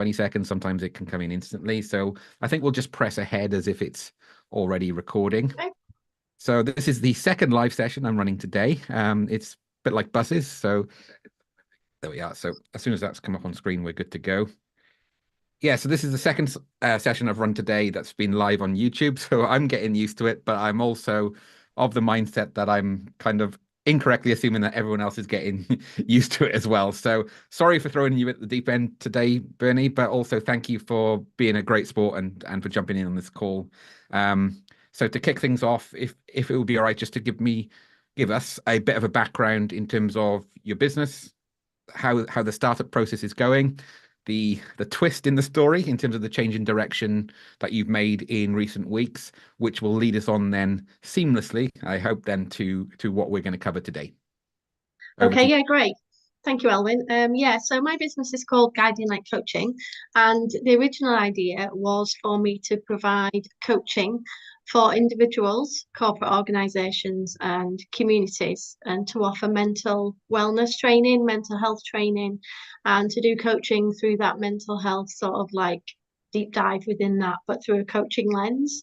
20 seconds. Sometimes it can come in instantly. So I think we'll just press ahead as if it's already recording. Okay. So this is the second live session I'm running today. It's a bit like buses. So there we are. So as soon as that's come up on screen, we're good to go. Yeah, so this is the second session I've run today that's been live on YouTube. So I'm getting used to it, but I'm also of the mindset that I'm kind of incorrectly assuming that everyone else is getting used to it as well. So sorry for throwing you at the deep end today, Bernie, but also thank you for being a great sport and for jumping in on this call. So to kick things off, if it would be all right, just to give us a bit of a background in terms of your business, how the startup process is going, the twist in the story in terms of the change in direction that you've made in recent weeks, which will lead us on then seamlessly, I hope, then to what we're going to cover today. Over Okay, to you. yeah, great. Thank you, Elwyn. Yeah, so my business is called Guiding Light Coaching, and the original idea was for me to provide coaching for individuals, corporate organizations, and communities, and to offer mental wellness training, mental health training, and to do coaching through that mental health sort of like deep dive within that, but through a coaching lens.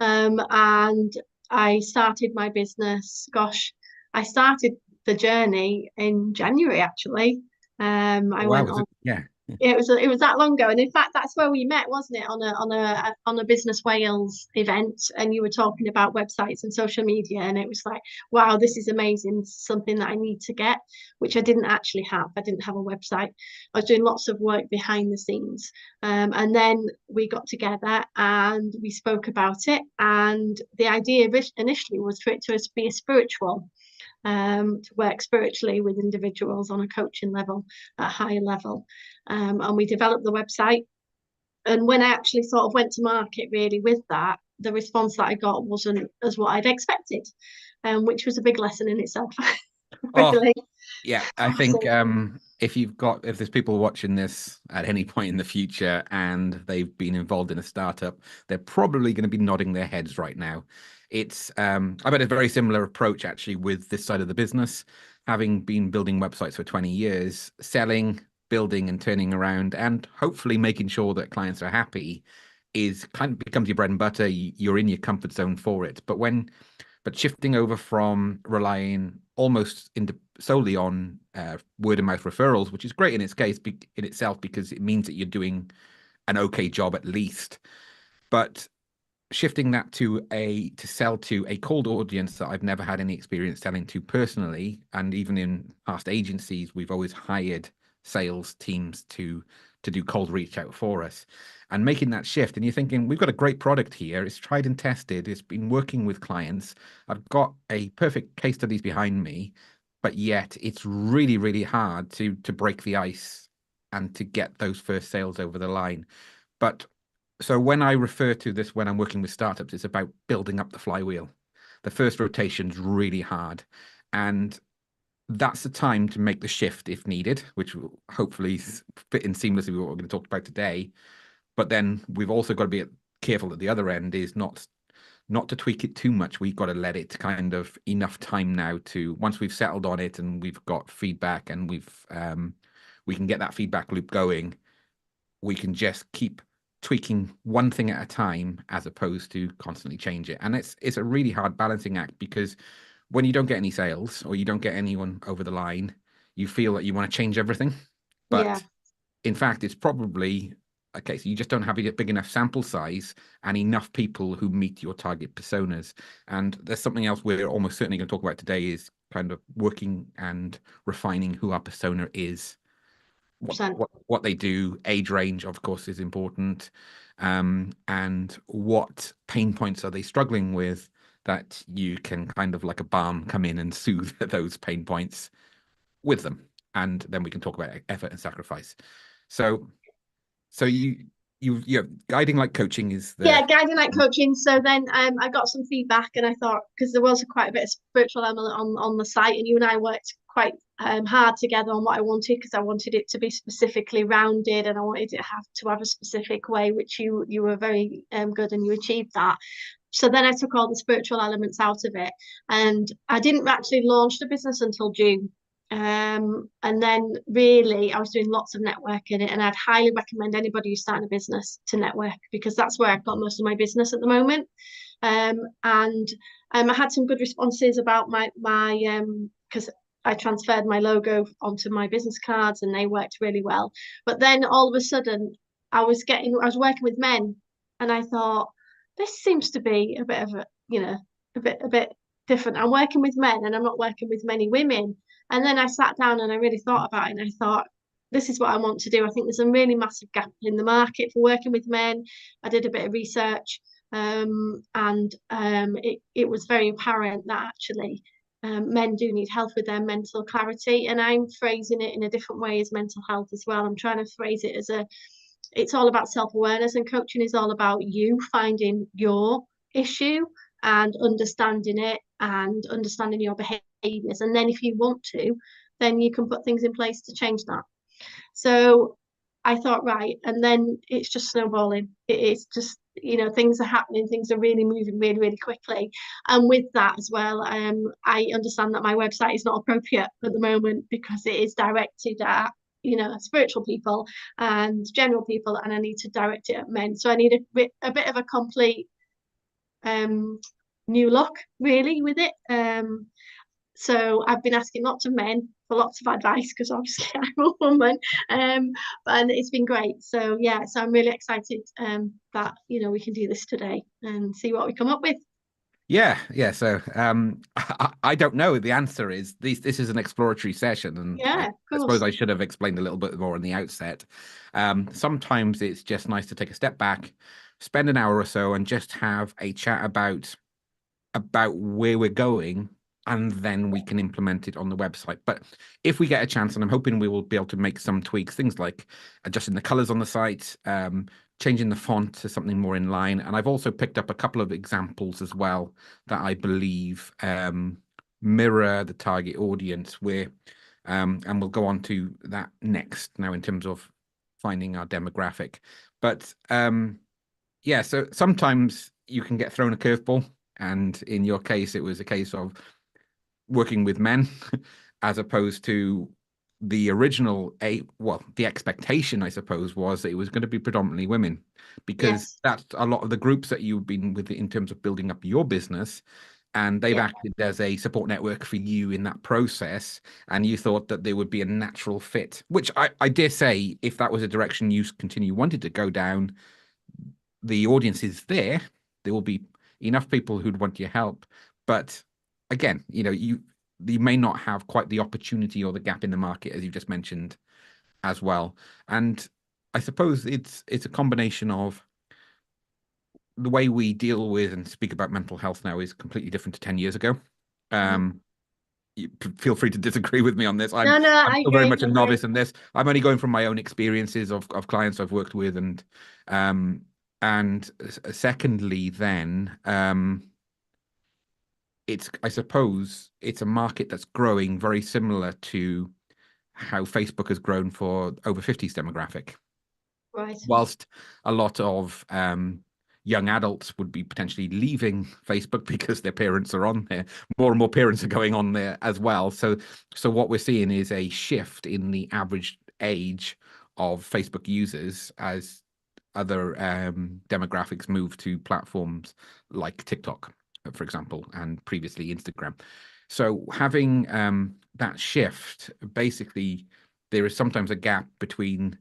And I started my business, gosh, I started the journey in January actually. I Wow, went is on. it? Yeah. It was that long ago, and in fact, that's where we met, wasn't it? On a Business Wales event, and you were talking about websites and social media, and it was like, wow, this is amazing, something that I need to get, which I didn't actually have. I didn't have a website. I was doing lots of work behind the scenes, and then we got together and we spoke about it, and the idea initially was for it to be a spiritual to work spiritually with individuals on a coaching level, at a higher level. And we developed the website. And when I actually sort of went to market really with that, the response that I got wasn't as what I'd expected, which was a big lesson in itself, Oh, really. yeah. I think if there's people watching this at any point in the future and they've been involved in a startup, they're probably going to be nodding their heads right now. I've had a very similar approach actually with this side of the business, having been building websites for 20 years, selling, building and turning around and hopefully making sure that clients are happy is kind of becomes your bread and butter. You're in your comfort zone for it. But shifting over from relying almost solely on word of mouth referrals, which is great in its case in itself because it means that you're doing an okay job at least. But shifting that to sell to a cold audience that I've never had any experience selling to personally, and even in past agencies, we've always hired sales teams to do cold reach out for us, and making that shift. And you're thinking, we've got a great product here. It's tried and tested. It's been working with clients. I've got a perfect case studies behind me, but yet it's really, really hard to break the ice and to get those first sales over the line. But so when I refer to this when I'm working with startups, it's about building up the flywheel. The first rotation's really hard. And that's the time to make the shift if needed, which will hopefully fit in seamlessly with what we're going to talk about today. But then we've also got to be careful at the other end is not to tweak it too much. We've got to let it kind of enough time now to once we've settled on it and we've got feedback and we can get that feedback loop going, we can just keep tweaking one thing at a time as opposed to constantly change it. And it's a really hard balancing act because when you don't get any sales or you don't get anyone over the line, you feel that you want to change everything. Yeah. But in fact, it's probably okay. So you just don't have a big enough sample size and enough people who meet your target personas. And there's something else we're almost certainly going to talk about today is kind of working and refining who our persona is, 100%. what they do. Age range, of course, is important, and what pain points are they struggling with that you can kind of like a balm come in and soothe those pain points with them, and then we can talk about effort and sacrifice. So, so you guiding like coaching is the Yeah, guiding light coaching. So then I got some feedback, and I thought because there was quite a bit of spiritual element on the site, and you and I worked quite hard together on what I wanted because I wanted it to be specifically rounded, and I wanted it to have a specific way, which you were very good, and you achieved that. So then I took all the spiritual elements out of it, and I didn't actually launch the business until June. And then really I was doing lots of networking, and I'd highly recommend anybody who's starting a business to network, because that's where I've got most of my business at the moment. And I had some good responses about my because I transferred my logo onto my business cards and they worked really well. But then all of a sudden I was working with men, and I thought, this seems to be a bit of a, a bit different. I'm working with men and I'm not working with many women. And then I sat down and I really thought about it, and I thought, this is what I want to do. I think there's a really massive gap in the market for working with men. I did a bit of research, it was very apparent that actually men do need help with their mental clarity. And I'm phrasing it in a different way as mental health as well. I'm trying to phrase it as it's all about self-awareness, and coaching is all about you finding your issue and understanding it and understanding your behaviors. And then if you want to, then you can put things in place to change that. So I thought, right. And then it's just snowballing. It's just, things are happening, things are really moving really, really quickly. And with that as well, I understand that my website is not appropriate at the moment because it is directed at, spiritual people and general people, and I need to direct it at men. So I need a bit of a complete new look really with it. So I've been asking lots of men for lots of advice because obviously I'm a woman, and it's been great. So yeah, so I'm really excited that we can do this today and see what we come up with. Yeah. So I don't know. The answer is this is an exploratory session, and Yeah, of I suppose course. I should have explained a little bit more in the outset. Sometimes it's just nice to take a step back, spend an hour or so, and just have a chat about where we're going, and then we can implement it on the website. But if we get a chance, and I'm hoping we will be able to make some tweaks, things like adjusting the colors on the site, changing the font to something more in line. And I've also picked up a couple of examples as well that I believe mirror the target audience, and we'll go on to that next now in terms of finding our demographic. But yeah, so sometimes you can get thrown a curveball. And in your case, it was a case of working with men as opposed to the the expectation, I suppose, was that it was going to be predominantly women, because Yes. that's a lot of the groups that you've been with in terms of building up your business. And they've Yeah. acted as a support network for you in that process. And you thought that there would be a natural fit, which I dare say, if that was a direction you wanted to go down, the audience is there. There will be enough people who'd want your help. But again, you may not have quite the opportunity or the gap in the market, as you just mentioned as well. And I suppose it's a combination of the way we deal with and speak about mental health now is completely different to 10 years ago. Mhm. You feel free to disagree with me on this. No, no, I'm I still very agree. much a I agree. novice in this. I'm only going from my own experiences of clients I've worked with, um and secondly, then I suppose it's a market that's growing very similar to how Facebook has grown for over 50s demographic. Right. Whilst a lot of young adults would be potentially leaving Facebook because their parents are on there, more and more parents are going on there as well. So what we're seeing is a shift in the average age of Facebook users as other demographics move to platforms like TikTok, for example, and previously Instagram. So having that shift, basically, there is sometimes a gap between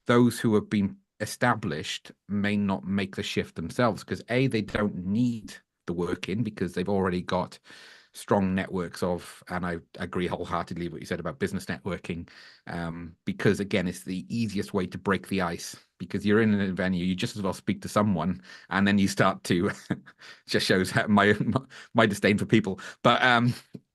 those who have been established may not make the shift themselves because they don't need the work in because they've already got strong networks of, and I agree wholeheartedly what you said about business networking, because again, it's the easiest way to break the ice because you're in a venue, you just as well speak to someone and then you start to just shows my disdain for people. But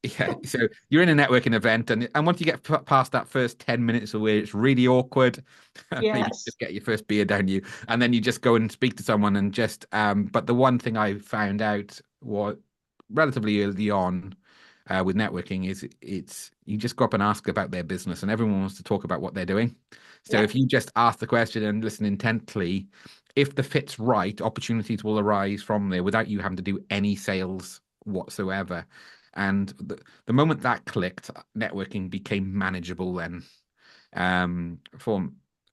yeah, so you're in a networking event and once you get past that first 10 minutes of where it's really awkward, maybe Yes. just get your first beer down you, and then you just go and speak to someone and just but the one thing I found out was relatively early on with networking is it's you just go up and ask about their business and everyone wants to talk about what they're doing. So Yeah. if you just ask the question and listen intently, if the fit's right, opportunities will arise from there without you having to do any sales whatsoever. And the moment that clicked, networking became manageable then, um, for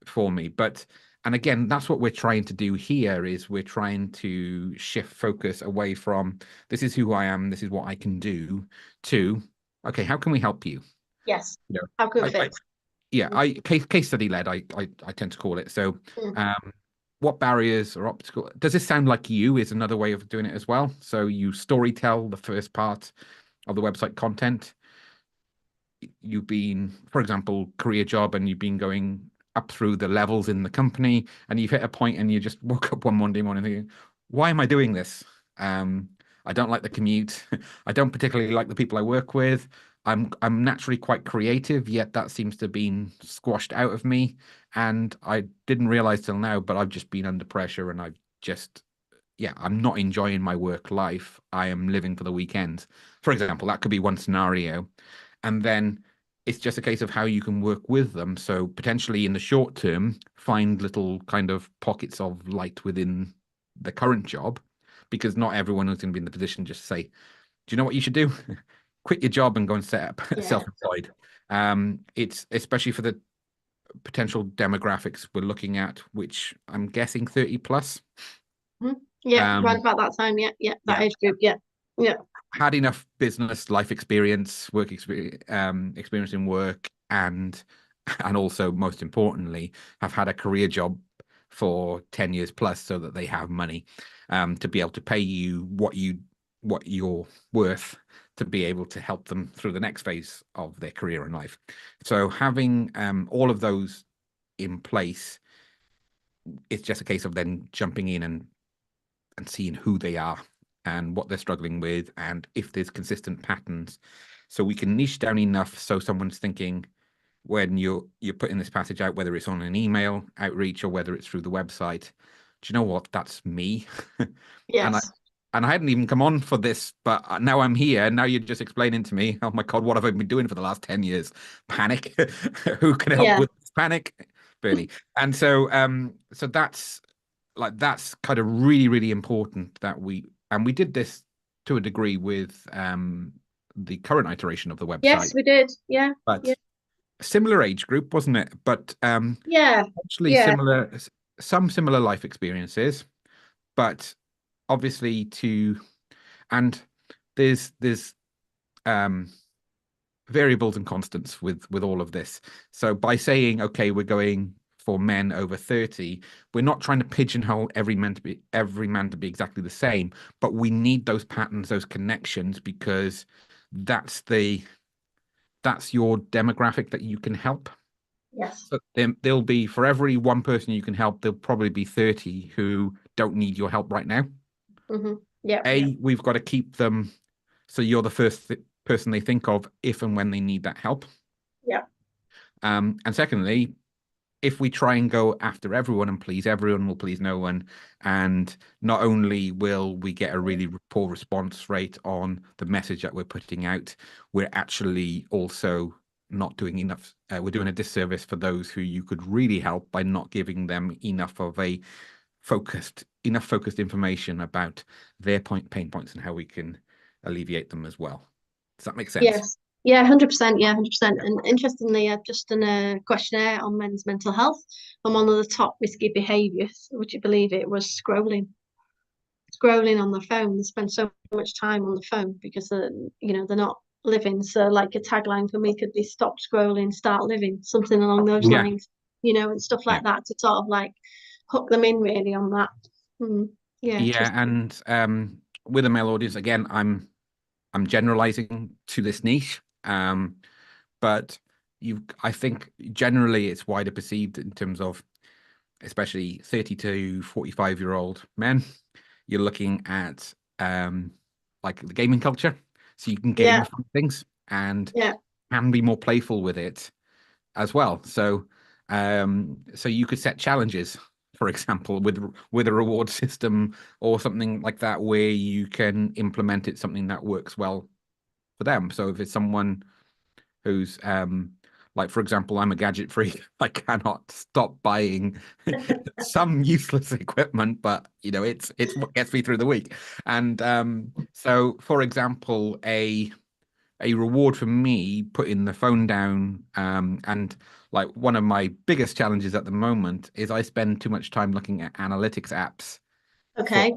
for me. But and again, that's what we're trying to do here is we're trying to shift focus away from this is who I am, this is what I can do, to okay, how can we help you? Yes. You know, How can we I fix? yeah, Mm, I case study led, I tend to call it. So mm. what barriers or obstacles does this sound like you is another way of doing it as well? So you story tell the first part of the website content. You've been, for example, career job, and you've been going up through the levels in the company, and you've hit a point and you just woke up one Monday morning thinking, why am I doing this? Um, I don't like the commute. I don't particularly like the people I work with. I'm naturally quite creative, yet that seems to have been squashed out of me. And I didn't realize till now, but I've just been under pressure and I've just yeah, I'm not enjoying my work life. I am living for the weekend. For example, that could be one scenario. And then it's just a case of how you can work with them. So potentially in the short term, find little kind of pockets of light within the current job, because not everyone is going to be in the position just to say, do you know what you should do? Quit your job and go and set up Yeah. self-employed. It's especially for the potential demographics we're looking at, which I'm guessing 30 plus. Mhm. Yeah, right Um, about that time. Yeah, yeah, that yeah, age group. Yeah, yeah, had enough business life experience, work experience, experience in work, and also most importantly, have had a career job for 10 years plus, so that they have money to be able to pay you what you're worth, to be able to help them through the next phase of their career and life. So having all of those in place, it's just a case of then jumping in and seeing who they are and what they're struggling with, and if there's consistent patterns. So we can niche down enough so someone's thinking, when you're putting this passage out, whether it's on an email outreach or whether it's through the website, do you know what? That's me. and I yes, and I hadn't even come on for this, but now I'm here. Now you're just explaining to me, oh my God, what have I been doing for the last 10 years? Panic. Who can help yeah, with this panic? Bernie. And so that's kind of really, really important that we did this to a degree with the current iteration of the yes, website, we did. Yeah, yeah, but similar age group, wasn't it? But yeah, actually yeah. some similar life experiences, but obviously to and there's um variables and constants with all of this. So by saying, okay, we're going for men over 30, we're not trying to pigeonhole every man to be exactly the same, but we need those patterns, those connections, because that's the that's your demographic that you can help. Yes. So there'll be, for every one person you can help, there'll probably be 30 who don't need your help right now. Mm-hmm. Yeah, yeah, We've got to keep them so you're the first person they think of if and when they need that help. yeah, And secondly, if we try and go after everyone and please everyone, will please no one. And not only will we get a really poor response rate on the message that we're putting out, we're actually also not doing enough. We're doing a disservice for those who you could really help by not giving them enough focused information about their pain points and how we can alleviate them as well. Does that make sense? yes. Yeah, 100%. Yeah, 100%. Yeah. And interestingly, I've just done a questionnaire on men's mental health. And one of the top risky behaviours, would you believe it, was scrolling on the phone. They spend so much time on the phone because they're not living. So like a tagline for me could be stop scrolling, start living, something along those Yeah. lines, and stuff Yeah. like that to sort of like hook them in really on that. Mm, yeah, Yeah. interesting. And with a male audience, again, I'm generalizing to this niche. But I think generally it's wider perceived in terms of especially 30 to 45-year-old men. You're looking at like the gaming culture. So you can Yeah, gamify things and yeah, can be more playful with it as well. So you could set challenges, for example, with a reward system or something like that, where you can implement it something that works well for them. So if it's someone who's like, for example, I'm a gadget freak. I cannot stop buying some useless equipment, but it's what gets me through the week. And so, for example, a reward for me putting the phone down. And like one of my biggest challenges at the moment is I spend too much time looking at analytics apps for Okay.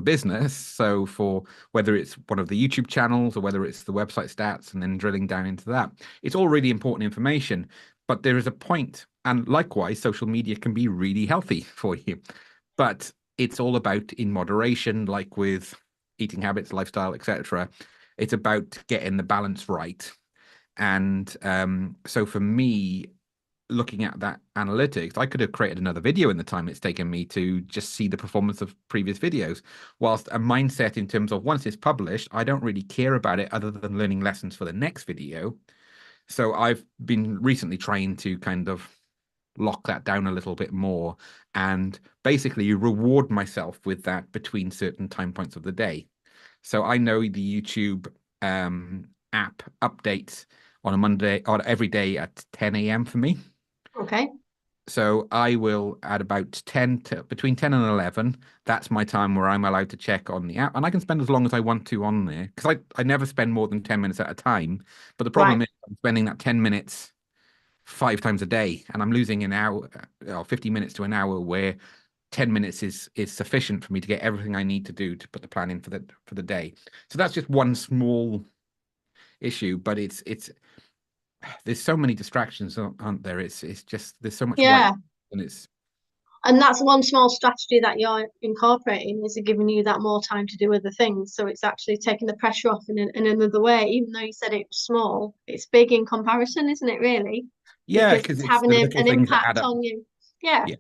business. So for whether it's one of the YouTube channels or whether it's the website stats and then drilling down into that, it's all really important information. But there is a point, and likewise, social media can be really healthy for you. But it's all about in moderation, like with eating habits, lifestyle, etc. It's about getting the balance right. And so for me, looking at that analytics, I could have created another video in the time it's taken me to just see the performance of previous videos. Whilst a mindset in terms of once it's published, I don't really care about it other than learning lessons for the next video. So I've been recently trying to kind of lock that down a little bit more and basically reward myself with that between certain time points of the day. So I know the YouTube app updates on a Monday or every day at 10 a.m. for me. Okay. So I will at about 10 to between 10 and 11. That's my time where I'm allowed to check on the app. And I can spend as long as I want to on there because I never spend more than 10 minutes at a time. But the Right. problem is I'm spending that 10 minutes 5 times a day and I'm losing an hour or 50 minutes to an hour where 10 minutes is sufficient for me to get everything I need to do to put the plan in for the day. So that's just one small issue, but it's there's so many distractions, aren't there? It's just there's so much right Yeah. and it's And that's one small strategy that you're incorporating is giving you that more time to do other things. So it's actually taking the pressure off in another way. Even though you said it was small, it's big in comparison, isn't it, really? yeah, Because because it's it's having the little an things that add impact up. on you. Yeah, Yeah.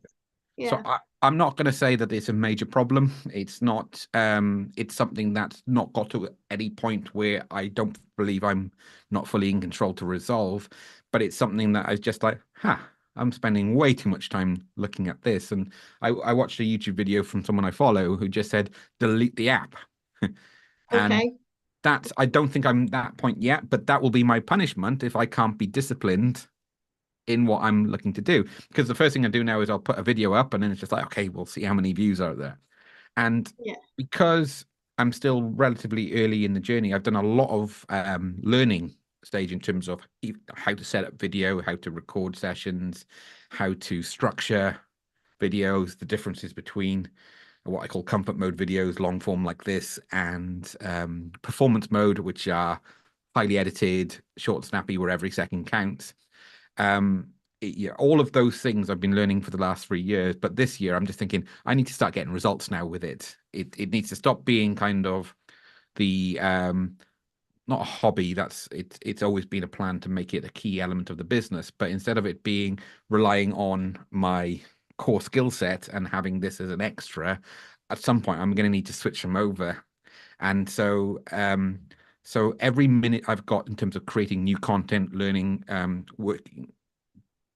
So yeah. I'm not going to say that it's a major problem. It's not. It's something that's not got to any point where I don't believe I'm not fully in control to resolve. But it's something that I was just like, I'm spending way too much time looking at this. And I watched a YouTube video from someone I follow who just said, delete the app. And Okay. that's, I don't think I'm that point yet, but that will be my punishment if I can't be disciplined in what I'm looking to do. Because the first thing I do now is I'll put a video up and then it's just like, okay, we'll see how many views are there. And Yeah. because I'm still relatively early in the journey, I've done a lot of learning stage in terms of how to set up video, how to record sessions, how to structure videos, the differences between what I call comfort mode videos, long form like this, and performance mode, which are highly edited, short, snappy, where every second counts. Yeah, all of those things I've been learning for the last 3 years, but this year I'm just thinking I need to start getting results now with it. It needs to stop being kind of the not a hobby. It's always been a plan to make it a key element of the business, but instead of it being relying on my core skill set and having this as an extra, at some point I'm going to need to switch them over. And so every minute I've got in terms of creating new content, learning,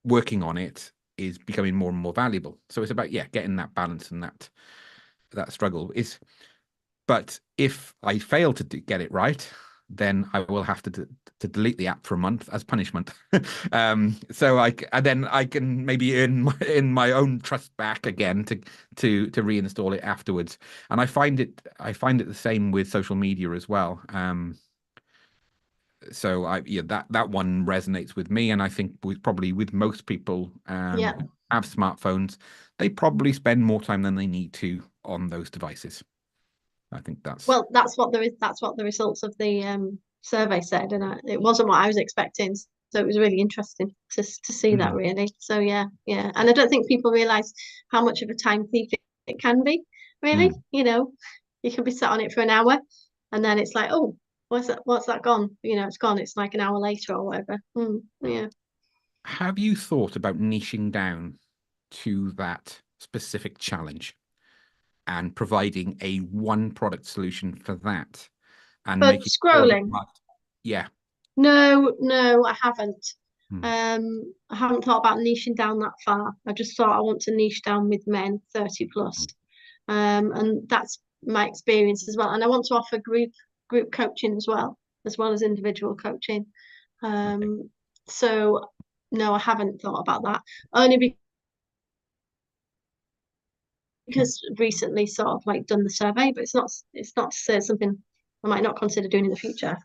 working on it is becoming more and more valuable. So it's about getting that balance and that struggle is. But if I fail to get it right, then I will have to delete the app for a month as punishment. So and then I can maybe earn my own trust back again to reinstall it afterwards. And I find it the same with social media as well. So that one resonates with me, and I think probably with most people Yeah. who have smartphones, they probably spend more time than they need to on those devices. I think that's Well, that's what the results of the survey said, and it wasn't what I was expecting. So it was really interesting to see that, mm, really. So yeah, yeah. And I don't think people realize how much of a time thief it can be, really. mm. You can be sat on it for an hour, and then it's like, oh, what's that gone? It's gone. It's like an hour later or whatever. Yeah. Have you thought about niching down to that specific challenge and providing a one product solution for that and But making all the scrolling, yeah. no, no, I haven't. Mm, I haven't thought about niching down that far. I just thought I want to niche down with men 30 plus. mm, And that's my experience as well. And I want to offer group coaching as well as individual coaching. okay. Um, so no, I haven't thought about that. Only because recently sort of like done the survey, but it's not to say something I might not consider doing in the future.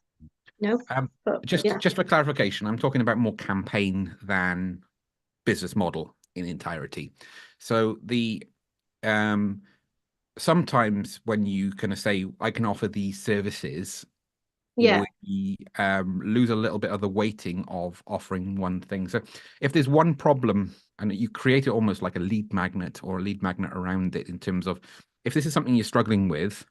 No, Um, but just yeah, just for clarification, I'm talking about more campaign than business model in entirety. So the um sometimes when you kind of say I can offer these services, yeah, we lose a little bit of the weighting of offering one thing. So if there's one problem and you create it almost like a lead magnet or a lead magnet around it in terms of if this is something you're struggling with,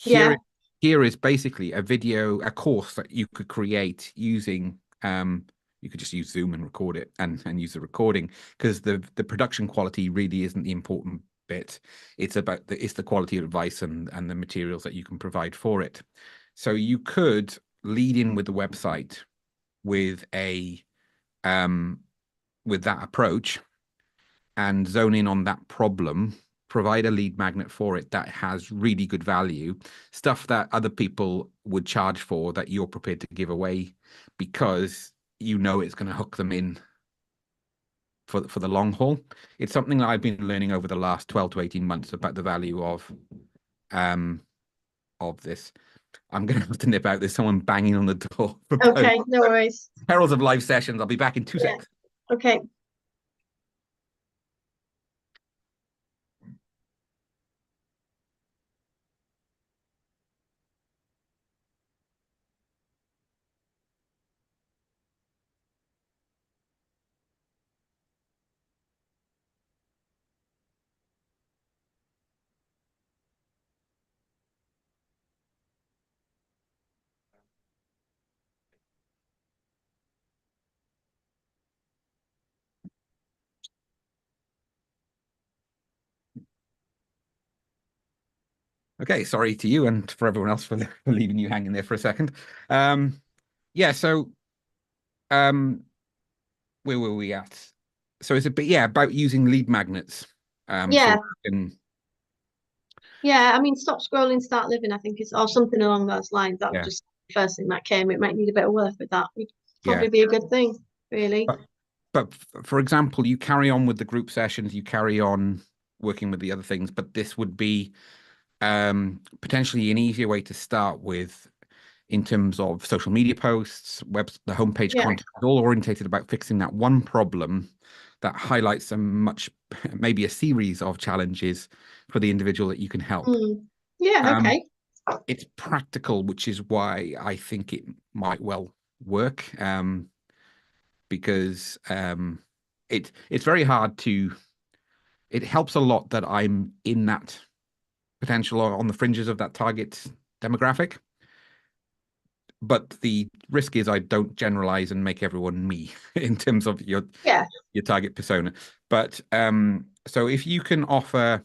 yeah. here here is basically a video, a course that you could create using you could just use Zoom and record it and use the recording because the production quality really isn't the important bit. It's about it's the quality of advice and the materials that you can provide for it. So you could lead in with the website with a um with that approach and zone in on that problem, provide a lead magnet for it that has really good value, stuff that other people would charge for that you're prepared to give away because you know it's going to hook them in for the long haul. It's something that I've been learning over the last 12 to 18 months about the value um of this. I'm going to have to nip out. There's someone banging on the door. Okay, no worries. Perils of live sessions. I'll be back in 2 seconds. Yeah. Okay. Okay, sorry to you and for everyone else for leaving you hanging there for a second. Yeah, so um, where were we at? So it's a bit, yeah, about using lead magnets. So Yeah, you can, yeah. I mean, stop scrolling, start living. I think it's or something along those lines. That was yeah, just the first thing that came. It might need a bit of work with that. Would yeah. probably be a good thing, really. But for example, you carry on with the group sessions, you carry on working with the other things, but this would be potentially an easier way to start with in terms of social media posts, the homepage Yeah. content, all orientated about fixing that one problem that highlights a much, maybe a series of challenges for the individual that you can help. Mm. Yeah. Um, Okay. it's practical, which is why I think it might well work. Because it's very hard to. It helps a lot that I'm in that potential on the fringes of that target demographic. But the risk is I don't generalize and make everyone me in terms of Yeah. your target persona. But so if you can offer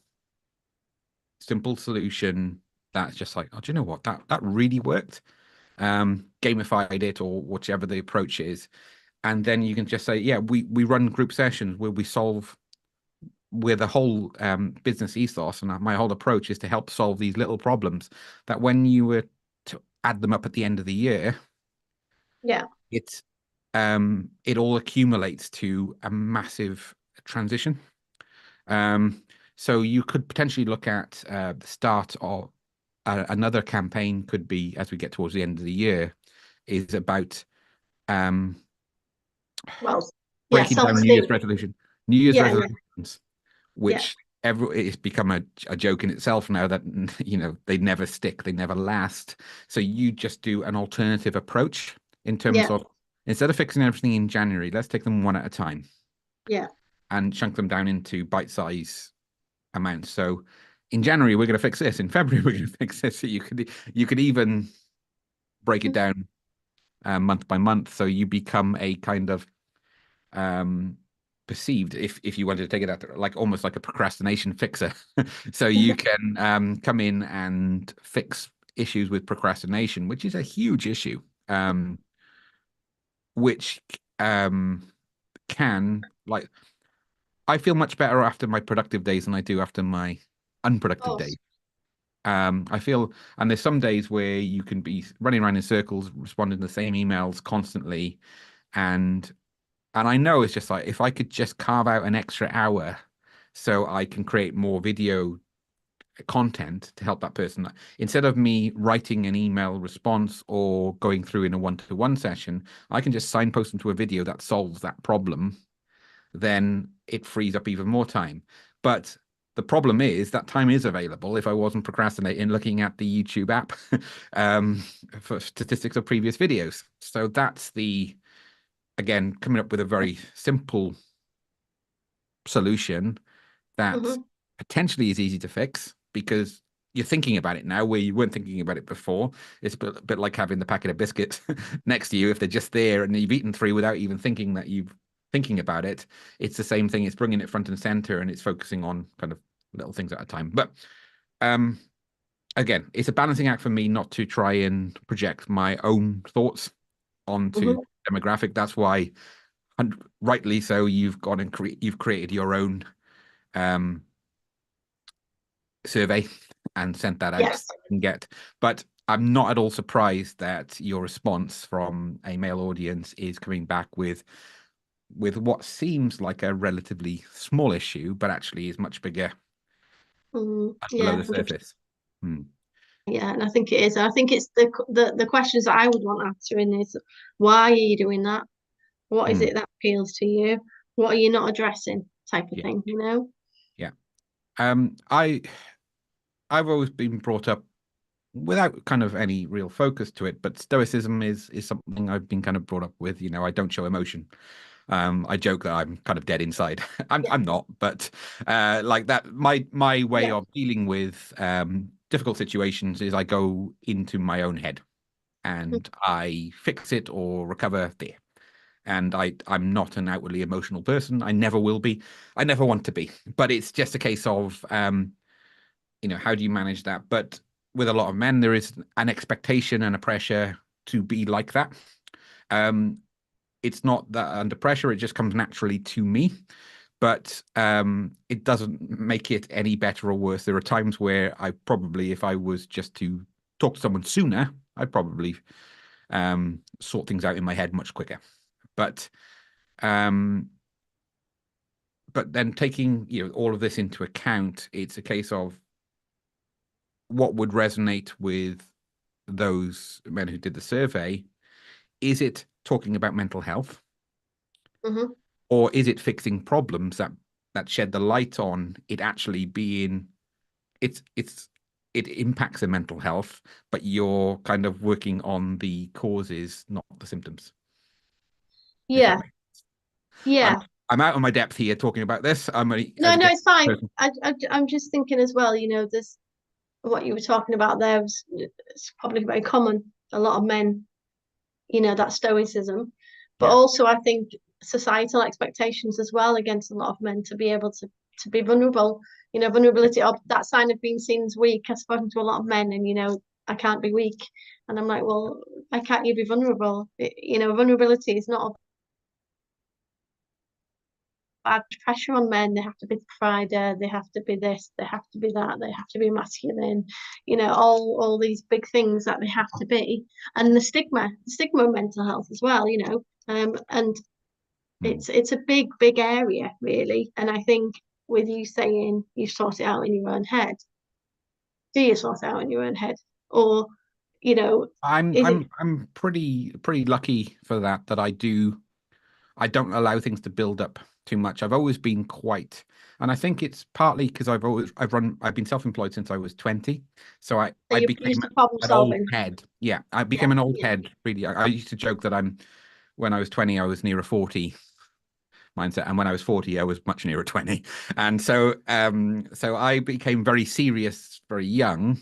simple solution that's just like, oh, do you know what? That really worked. Gamified it or whichever the approach is. And then you can just say, yeah, we run group sessions where we solve where the whole business ethos and my whole approach is to help solve these little problems that when you were to add them up at the end of the year, Yeah. it it all accumulates to a massive transition. Um, so you could potentially look at the start of another campaign could be as we get towards the end of the year is about um, Well, yeah. breaking down Self-esteem. New Year's Yeah. Yeah. resolutions, Yeah. which it's become a joke in itself now that they never stick, they never last. So you just do an alternative approach in terms Yeah. of instead of fixing everything in January, let's take them one at a time Yeah. and chunk them down into bite-size amounts. So in January we're going to fix this. In February we're going to fix this. So you could even break it down month by month, so you become a kind of um perceived if you wanted to take it out like almost like a procrastination fixer. So you can come in and fix issues with procrastination, which is a huge issue, which can like I feel much better after my productive days than I do after my unproductive Oh, days. I feel, and there's some days where you can be running around in circles, responding to the same emails constantly, and I know it's just like if I could just carve out an extra hour so I can create more video content to help that person. Instead of me writing an email response or going through in a one-to-one session, I can just signpost them to a video that solves that problem. Then it frees up even more time. But the problem is that time is available if I wasn't procrastinating looking at the YouTube app for statistics of previous videos. So that's again, coming up with a very simple solution that Hmm. potentially is easy to fix because you're thinking about it now where you weren't thinking about it before. It's a bit like having the packet of biscuits next to you. If they're just there and you've eaten three without even thinking that you've thinking about it, it's the same thing. It's bringing it front and center and it's focusing on kind of little things at a time. But um, again, it's a balancing act for me not to try and project my own thoughts onto Hmm. demographic. That's why, and rightly so, you've gone and you've created your own um, survey and sent that out Yes. and get. But I'm not at all surprised that your response from a male audience is coming back with what seems like a relatively small issue, but actually is much bigger below Yeah, the surface. Hmm. yeah, and I think it is. I think it's the questions that I would want answering is why are you doing that? What is Hmm. it that appeals to you? What are you not addressing? Type of Yeah, thing, you know? yeah. I've always been brought up without kind of any real focus to it, but stoicism is something I've been kind of brought up with. I don't show emotion. I joke that I'm kind of dead inside. Yeah, I'm not, but like that, my way yeah. of dealing with difficult situations is I go into my own head and I fix it or recover there. And I'm not an outwardly emotional person. I never will be. I never want to be. But it's just a case of how do you manage that? But with a lot of men, there is an expectation and a pressure to be like that. Um, it's not that under pressure; it just comes naturally to me. But it doesn't make it any better or worse. There are times where I probably, if I was just to talk to someone sooner, I'd probably sort things out in my head much quicker. But um, but then taking all of this into account, it's a case of what would resonate with those men who did the survey. Is it talking about mental health, Hmm. or is it fixing problems that shed the light on it actually being it's it impacts the mental health, but you're kind of working on the causes, not the symptoms, if that Yeah, makes I'm yeah. I'm out of my depth here talking about this. I'm a No, no, educated it's fine. person. I'm just thinking as well, this what you were talking about there was it's probably very common. A lot of men, that stoicism, but Yeah. also I think societal expectations as well against a lot of men to be able to be vulnerable. Vulnerability or that sign of being seen as weak. I've spoken to a lot of men, and I can't be weak, and I'm like, well, why can't you be vulnerable? Vulnerability is not add pressure on men. They have to be the provider. They have to be this. They have to be that. They have to be masculine. All these big things that they have to be, and the stigma of mental health as well. And Hmm. it's a big area really. And I think with you saying you sort it out in your own head, do you sort it out in your own head, or you know, I'm is it? I'm I'm pretty lucky for that I don't allow things to build up too much. I've always been quite, and I think it's partly because I've been self-employed since I was 20. So So I you're became used to problem an old solving? head. Yeah, I Yeah, became an old yeah, head, really. I used to joke that when I was 20, I was near a 40 mindset, and when I was 40, I was much nearer 20. And so I became very serious very young.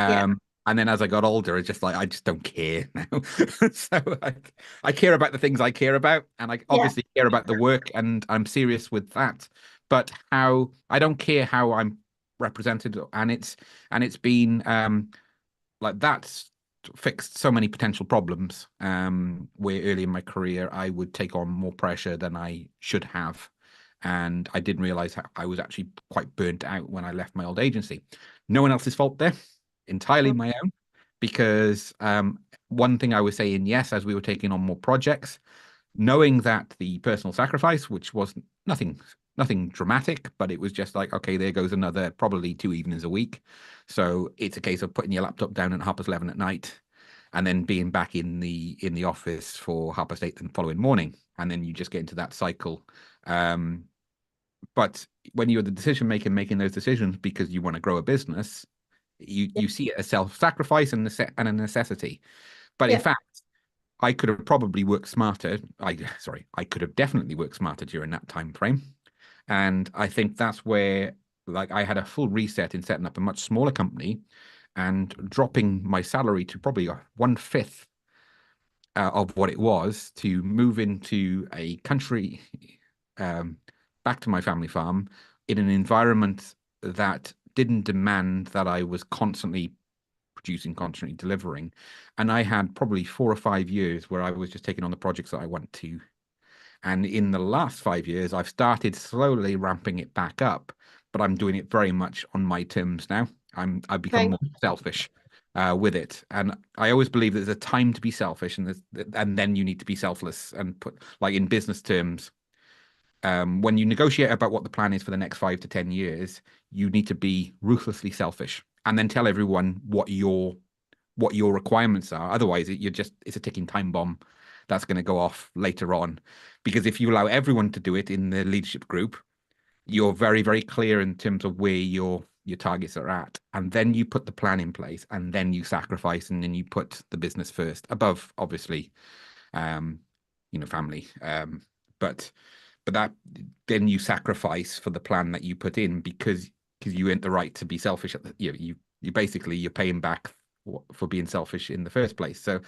yeah, And then as I got older, it's just like I just don't care now. So I care about the things I care about, and I yeah, obviously care about the work, and I'm serious with that. But how I don't care how I'm represented, and it's been like that's fixed so many potential problems where early in my career I would take on more pressure than I should have, and I didn't realize how I was actually quite burnt out when I left my old agency. No one else's fault there, entirely my own, because one thing I was saying yes as we were taking on more projects, knowing that the personal sacrifice, which was nothing dramatic, but it was just like, okay, there goes another probably 2 evenings a week. So it's a case of putting your laptop down at 11:30 at night, and then being back in the office for 8:30 the following morning, and then you just get into that cycle. Um, but when you're the decision maker making those decisions because you want to grow a business, Yeah. you see it as self-sacrifice and a necessity. But in Yeah. fact, I could have probably worked smarter. I could have definitely worked smarter during that time frame. And I think that's where, like, I had a full reset in setting up a much smaller company and dropping my salary to probably 1/5 of what it was to move into a country, um, back to my family farm in an environment that didn't demand that I was constantly producing, constantly delivering. And I had probably 4 or 5 years where I was just taking on the projects that I want to. And in the last 5 years, I've started slowly ramping it back up, but I'm doing it very much on my terms now. I've become Okay. more selfish with it, and I always believe there's a time to be selfish, and then you need to be selfless and put, like, in business terms. When you negotiate about what the plan is for the next 5 to 10 years, you need to be ruthlessly selfish, and then tell everyone what your requirements are. Otherwise, it's a ticking time bomb that's going to go off later on. Because if you allow everyone to do it in the leadership group, you're very, very clear in terms of where your targets are at, and then you put the plan in place, and then you sacrifice, and then you put the business first above, obviously, um, family. But that then you sacrifice for the plan that you put in because you earned the right to be selfish at you basically you're paying back for being selfish in the first place. So,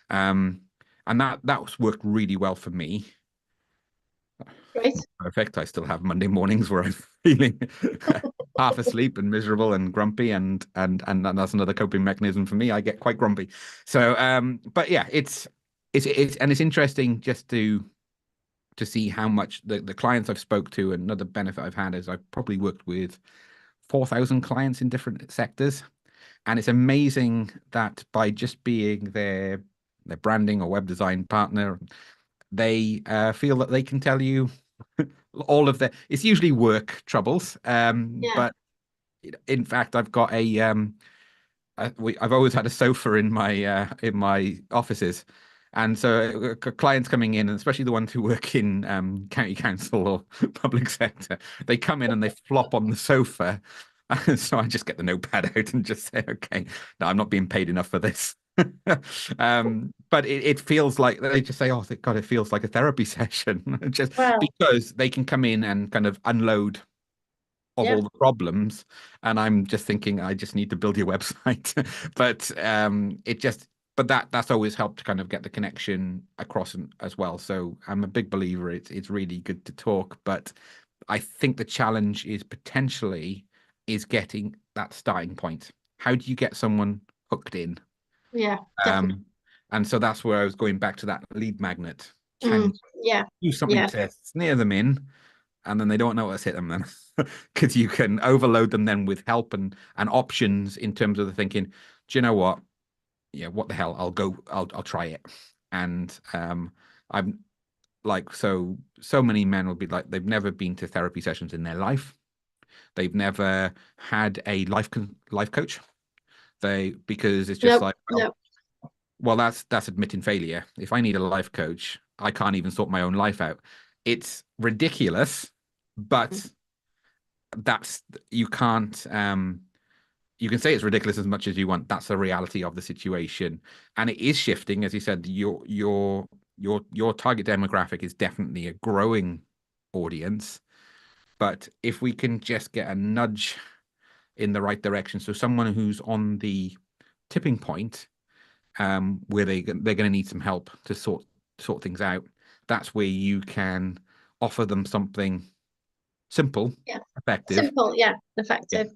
um, and that's worked really well for me. Great. Perfect. I still have Monday mornings where I'm feeling half asleep and miserable and grumpy, and that's another coping mechanism for me. I get quite grumpy. So, but yeah, it's interesting just to see how much the clients I've spoke to. Another benefit I've had is I've probably worked with 4,000 clients in different sectors. And it's amazing that by just being their branding or web design partner, they feel that they can tell you all of it's usually work troubles. Yeah. But in fact, I've always had a sofa in my offices, and so clients coming in, and especially the ones who work in county council or public sector, they come in and they flop on the sofa, and so I just get the notepad out and just say, "Okay, no, I'm not being paid enough for this." But it feels like they just say, "Oh, thank God, it feels like a therapy session," just Well, because they can come in and kind of unload of yeah. all the problems, and I'm just thinking I just need to build your website. But that's always helped to kind of get the connection across as well. So I'm a big believer it's really good to talk, but I think the challenge is potentially is getting that starting point. How do you get someone hooked in? Yeah, definitely. um and so that's where I was going back to that lead magnet. Can Mm, yeah. you do something Yeah. to snare them in, and then they don't know what's hit them then, because you can overload them then with help and options in terms of the thinking, do you know what, yeah, what the hell, I'll try it. And I'm like, so many men will be like, they've never been to therapy sessions in their life, they've never had a life coach, because it's just No, like, no. well, that's admitting failure. If I need a life coach, I can't even sort my own life out. It's ridiculous, but that's you can't you can say it's ridiculous as much as you want. That's the reality of the situation, and it is shifting. As you said, your target demographic is definitely a growing audience, but if we can just get a nudge in the right direction, so someone who's on the tipping point, where they're going to need some help to sort things out, that's where you can offer them something simple, Yeah. effective. Simple, yeah, Yeah, effective,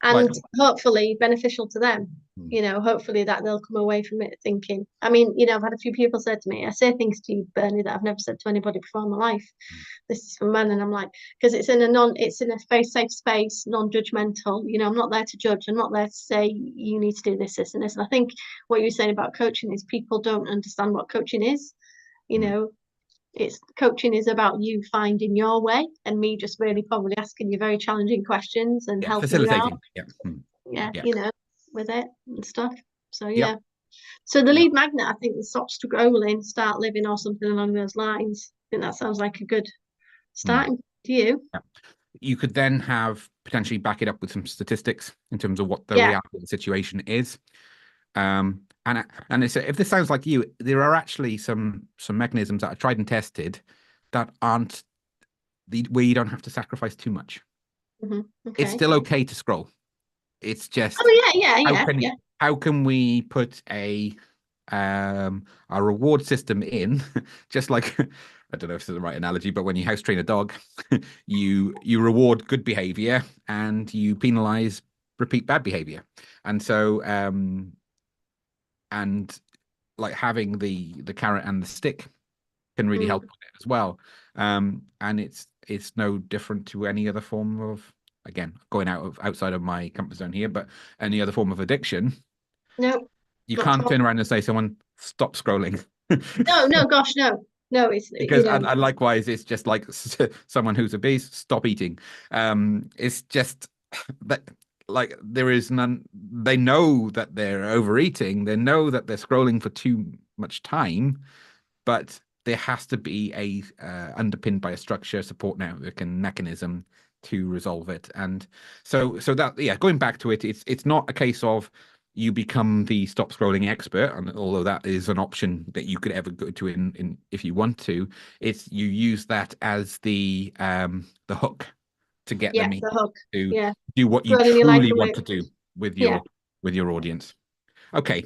like, and hopefully beneficial to them. mm, Hopefully that they'll come away from it thinking. I mean, I've had a few people say to me, I say things to you, Bernie, that I've never said to anybody before in my life. This is for men, and I'm like, because it's in a very safe space, non-judgmental. I'm not there to judge. I'm not there to say you need to do this, this, and this. And I think what you're saying about coaching is people don't understand what coaching is. You mm, know, It's coaching is about you finding your way and me just really probably asking you very challenging questions and Yeah, helping you out. facilitating. Yeah. Yeah, Yeah. you know, with it and stuff. So Yep. yeah. So the No. lead magnet, I think the stops to scrolling, start living or something along those lines. I think that sounds like a good Hmm. starting to you. Yeah. You could then have potentially back it up with some statistics in terms of what the Yeah. reality of the situation is. And if this sounds like you, there are actually some mechanisms that are tried and tested that aren't the where you don't have to sacrifice too much. It's Okay. still okay to scroll. It's just Oh yeah, yeah, how yeah, can yeah. how can we put a reward system in, just like I don't know if it's the right analogy, but when you house train a dog, you reward good behavior and you penalize repeat bad behavior. And so and like having the carrot and the stick can really Mm. help with it as well. And it's no different to any other form of, again, going outside of my comfort zone here, but any other form of addiction. No, You not at can't all. turn around and say someone stop scrolling. No, no, gosh, no. No, it's Because and likewise it's just like someone who's obese stop eating. It's just that, like, there is none. They know that they're overeating, they know that they're scrolling for too much time, but there has to be a underpinned by a structure, support network, and mechanism to resolve it. And so that, yeah, going back to it, it's not a case of you become the stop scrolling expert, and although that is an option that you could ever go to in if you want to, it's you use that as the hook to get yeah, them the hook. to Yeah. do what you Spreading your life truly away. want to do with Yeah. your audience. Okay.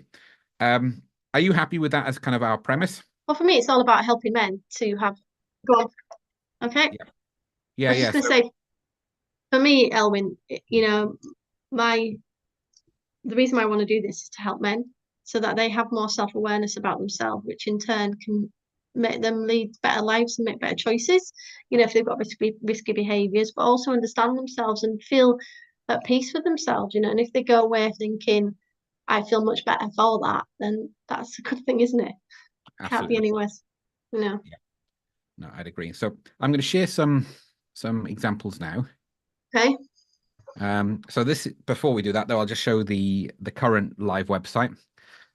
Are you happy with that as kind of our premise? Well, for me, it's all about helping men to have. Go on. Okay. Yeah. I Yeah, was just yeah. going to So say, for me, Elwyn, my the reason why I want to do this is to help men so that they have more self-awareness about themselves, which in turn can make them lead better lives and make better choices. If they've got risky behaviors, but also understand themselves and feel at peace with themselves. And if they go away thinking, I feel much better for that, then that's a good thing, isn't it? Can't be absolutely. any worse. Yeah. No, I'd agree. So I'm going to share some examples now. Okay. So this, before we do that though, I'll just show the current live website.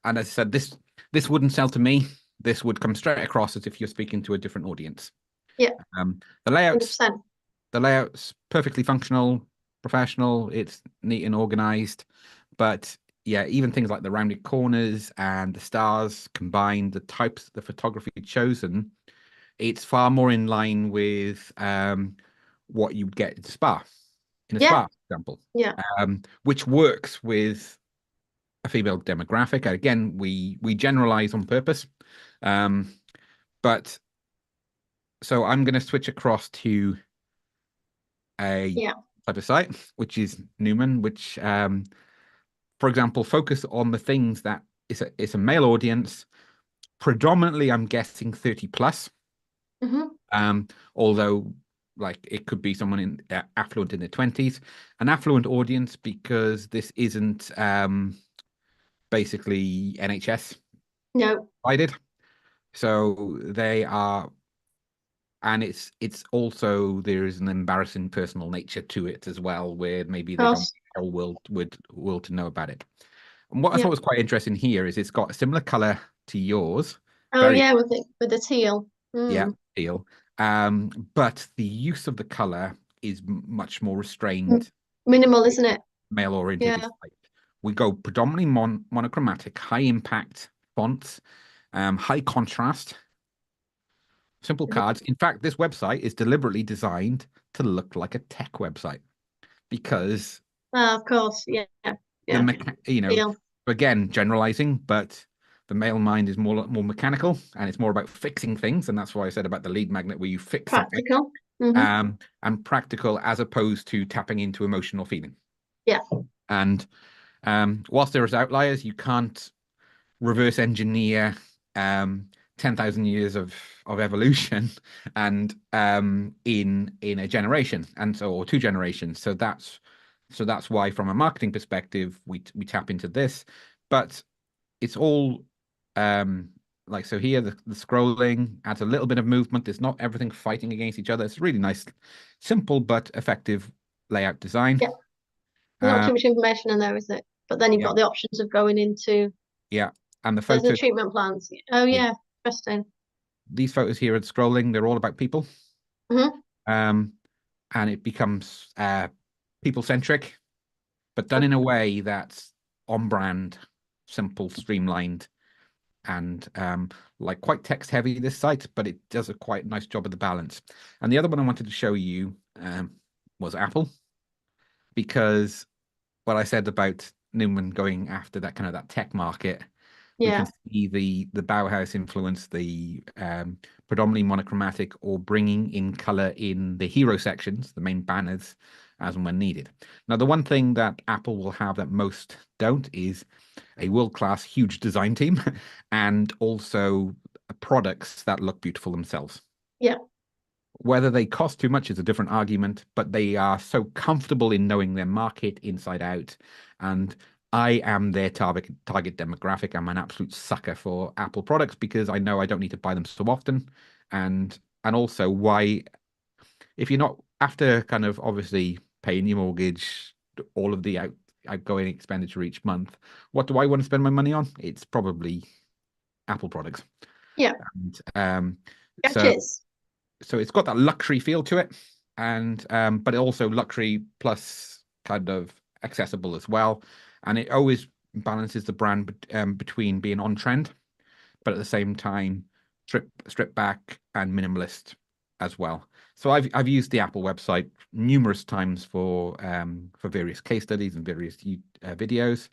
And as I said, this wouldn't sell to me. This would come straight across as if you're speaking to a different audience. Yeah. Um, the layouts 100%. the layout's perfectly functional, professional. It's neat and organized. But yeah, even things like the rounded corners and the stars combined, the types, the photography chosen, it's far more in line with what you'd get in a Yeah. spa, for example, Yeah. which works with a female demographic. Again, we generalize on purpose, um, but so I'm going to switch across to a Yeah. type of site, which is Newman, which, for example, focus on the things that it's a male audience, predominantly, I'm guessing 30 plus. Hmm. Although like it could be someone in affluent in their 20s, an affluent audience because this isn't basically NHS No. provided. So they are, and it's also there is an embarrassing personal nature to it as well, where maybe Of they don't course. the whole world to know about it. And what I Yeah. thought was quite interesting here is it's got a similar color to yours, Oh very, yeah, with the teal. yeah, Mm. teal. But the use of the color is much more Mm. restrained, Minimal, isn't it? male orientated. Yeah. We go predominantly monochromatic, high impact fonts, high contrast, simple cards. In fact, this website is deliberately designed to look like a tech website because Of course. Yeah. the Yeah. Teal. again, generalizing, but the male mind is more mechanical and it's more about fixing things, and that's why I said about the lead magnet where you fix something, Practical. Hmm. and practical as opposed to tapping into emotional feeling. Yeah. And whilst there is outliers, you can't reverse engineer 10,000 years of evolution and in a generation, and so, or two generations. So that's why from a marketing perspective we tap into this, but it's all like so here the scrolling adds a little bit of movement. It's not everything fighting against each other. It's a really nice, simple but effective layout design. Yeah. Not too much information in there, is it? But then you've Yeah, got the options of going into yeah. And the there's the photos, treatment plans. Oh yeah, yeah, interesting. these photos here are scrolling. They're all about people. Hmm. Um, and it becomes people centric, but done in a way that's on brand, simple, streamlined, and like quite text heavy this site, but it does a quite nice job of the balance. And the other one I wanted to show you was Apple, because what I said about Newman going after that kind of that tech market, we can Yeah, see the Bauhaus influence, the predominantly monochromatic or bringing in color in the hero sections, the main banners, as and when needed. Now, the one thing that Apple will have that most don't is a world-class, huge design team and also products that look beautiful themselves. yeah, Whether they cost too much is a different argument, but they are so comfortable in knowing their market inside out. And I am their target demographic. I'm an absolute sucker for Apple products because I know I don't need to buy them so often. And also why, if you're not after kind of obviously paying your mortgage, all of the outgoing expenditure each month, what do I want to spend my money on? It's probably Apple products. yeah. And so Gadgets. so it's got that luxury feel to it, and but also luxury plus kind of accessible as well, and it always balances the brand between being on trend but at the same time strip back and minimalist as well. So I've used the Apple website numerous times for various case studies and various videos.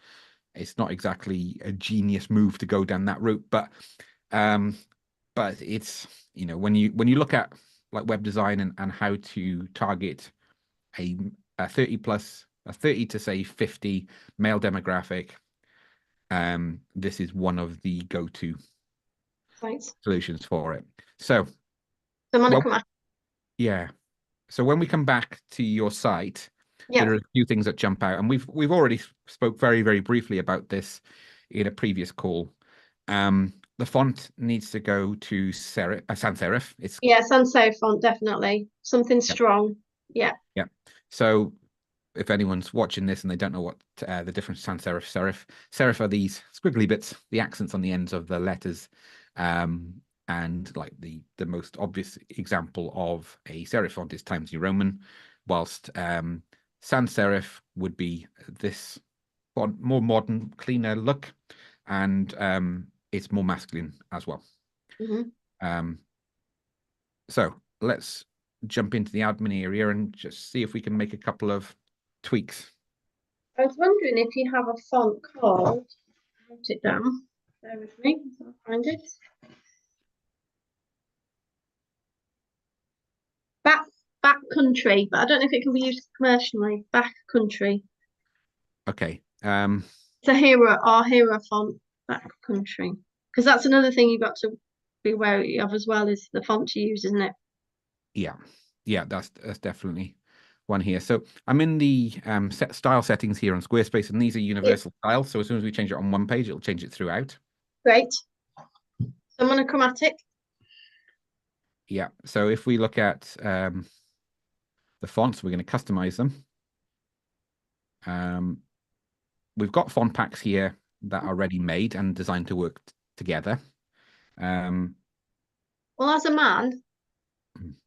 It's not exactly a genius move to go down that route, um, but it's, when you look at like web design and how to target a, a 30 plus a 30 to say 50 male demographic, this is one of the go-to Right. solutions for it. So The well, monochromatic. yeah. So when we come back to your site, Yeah. there are a few things that jump out, and we've already spoke very, very briefly about this in a previous call. The font needs to go to sans serif. It's Yeah, sans serif font, definitely. Something yeah, strong. Yeah. yeah. So if anyone's watching this and they don't know what the difference sans serif are these squiggly bits, the accents on the ends of the letters, and like the most obvious example of a serif font is Times New Roman, whilst sans serif would be this font, more modern, cleaner look, and it's more masculine as well. Hmm. Um, so let's jump into the admin area and just see if we can make a couple of tweaks. I was wondering if you have a font called, wrote it down. Bear with me, I'll find it. Back back country, but I don't know if it can be used commercially. Back country. Okay. It's a hero font, back country. Because that's another thing you've got to be wary of as well, is the font you use, isn't it? Yeah. Yeah, that's definitely one here. So I'm in the set style settings here on Squarespace, and these are Yeah, universal styles. So as soon as we change it on one page, it'll change it throughout. great. So monochromatic. Yeah. So if we look at the fonts, we're going to customize them. We've got font packs here that are ready made and designed to work together. Um, Well, as a man,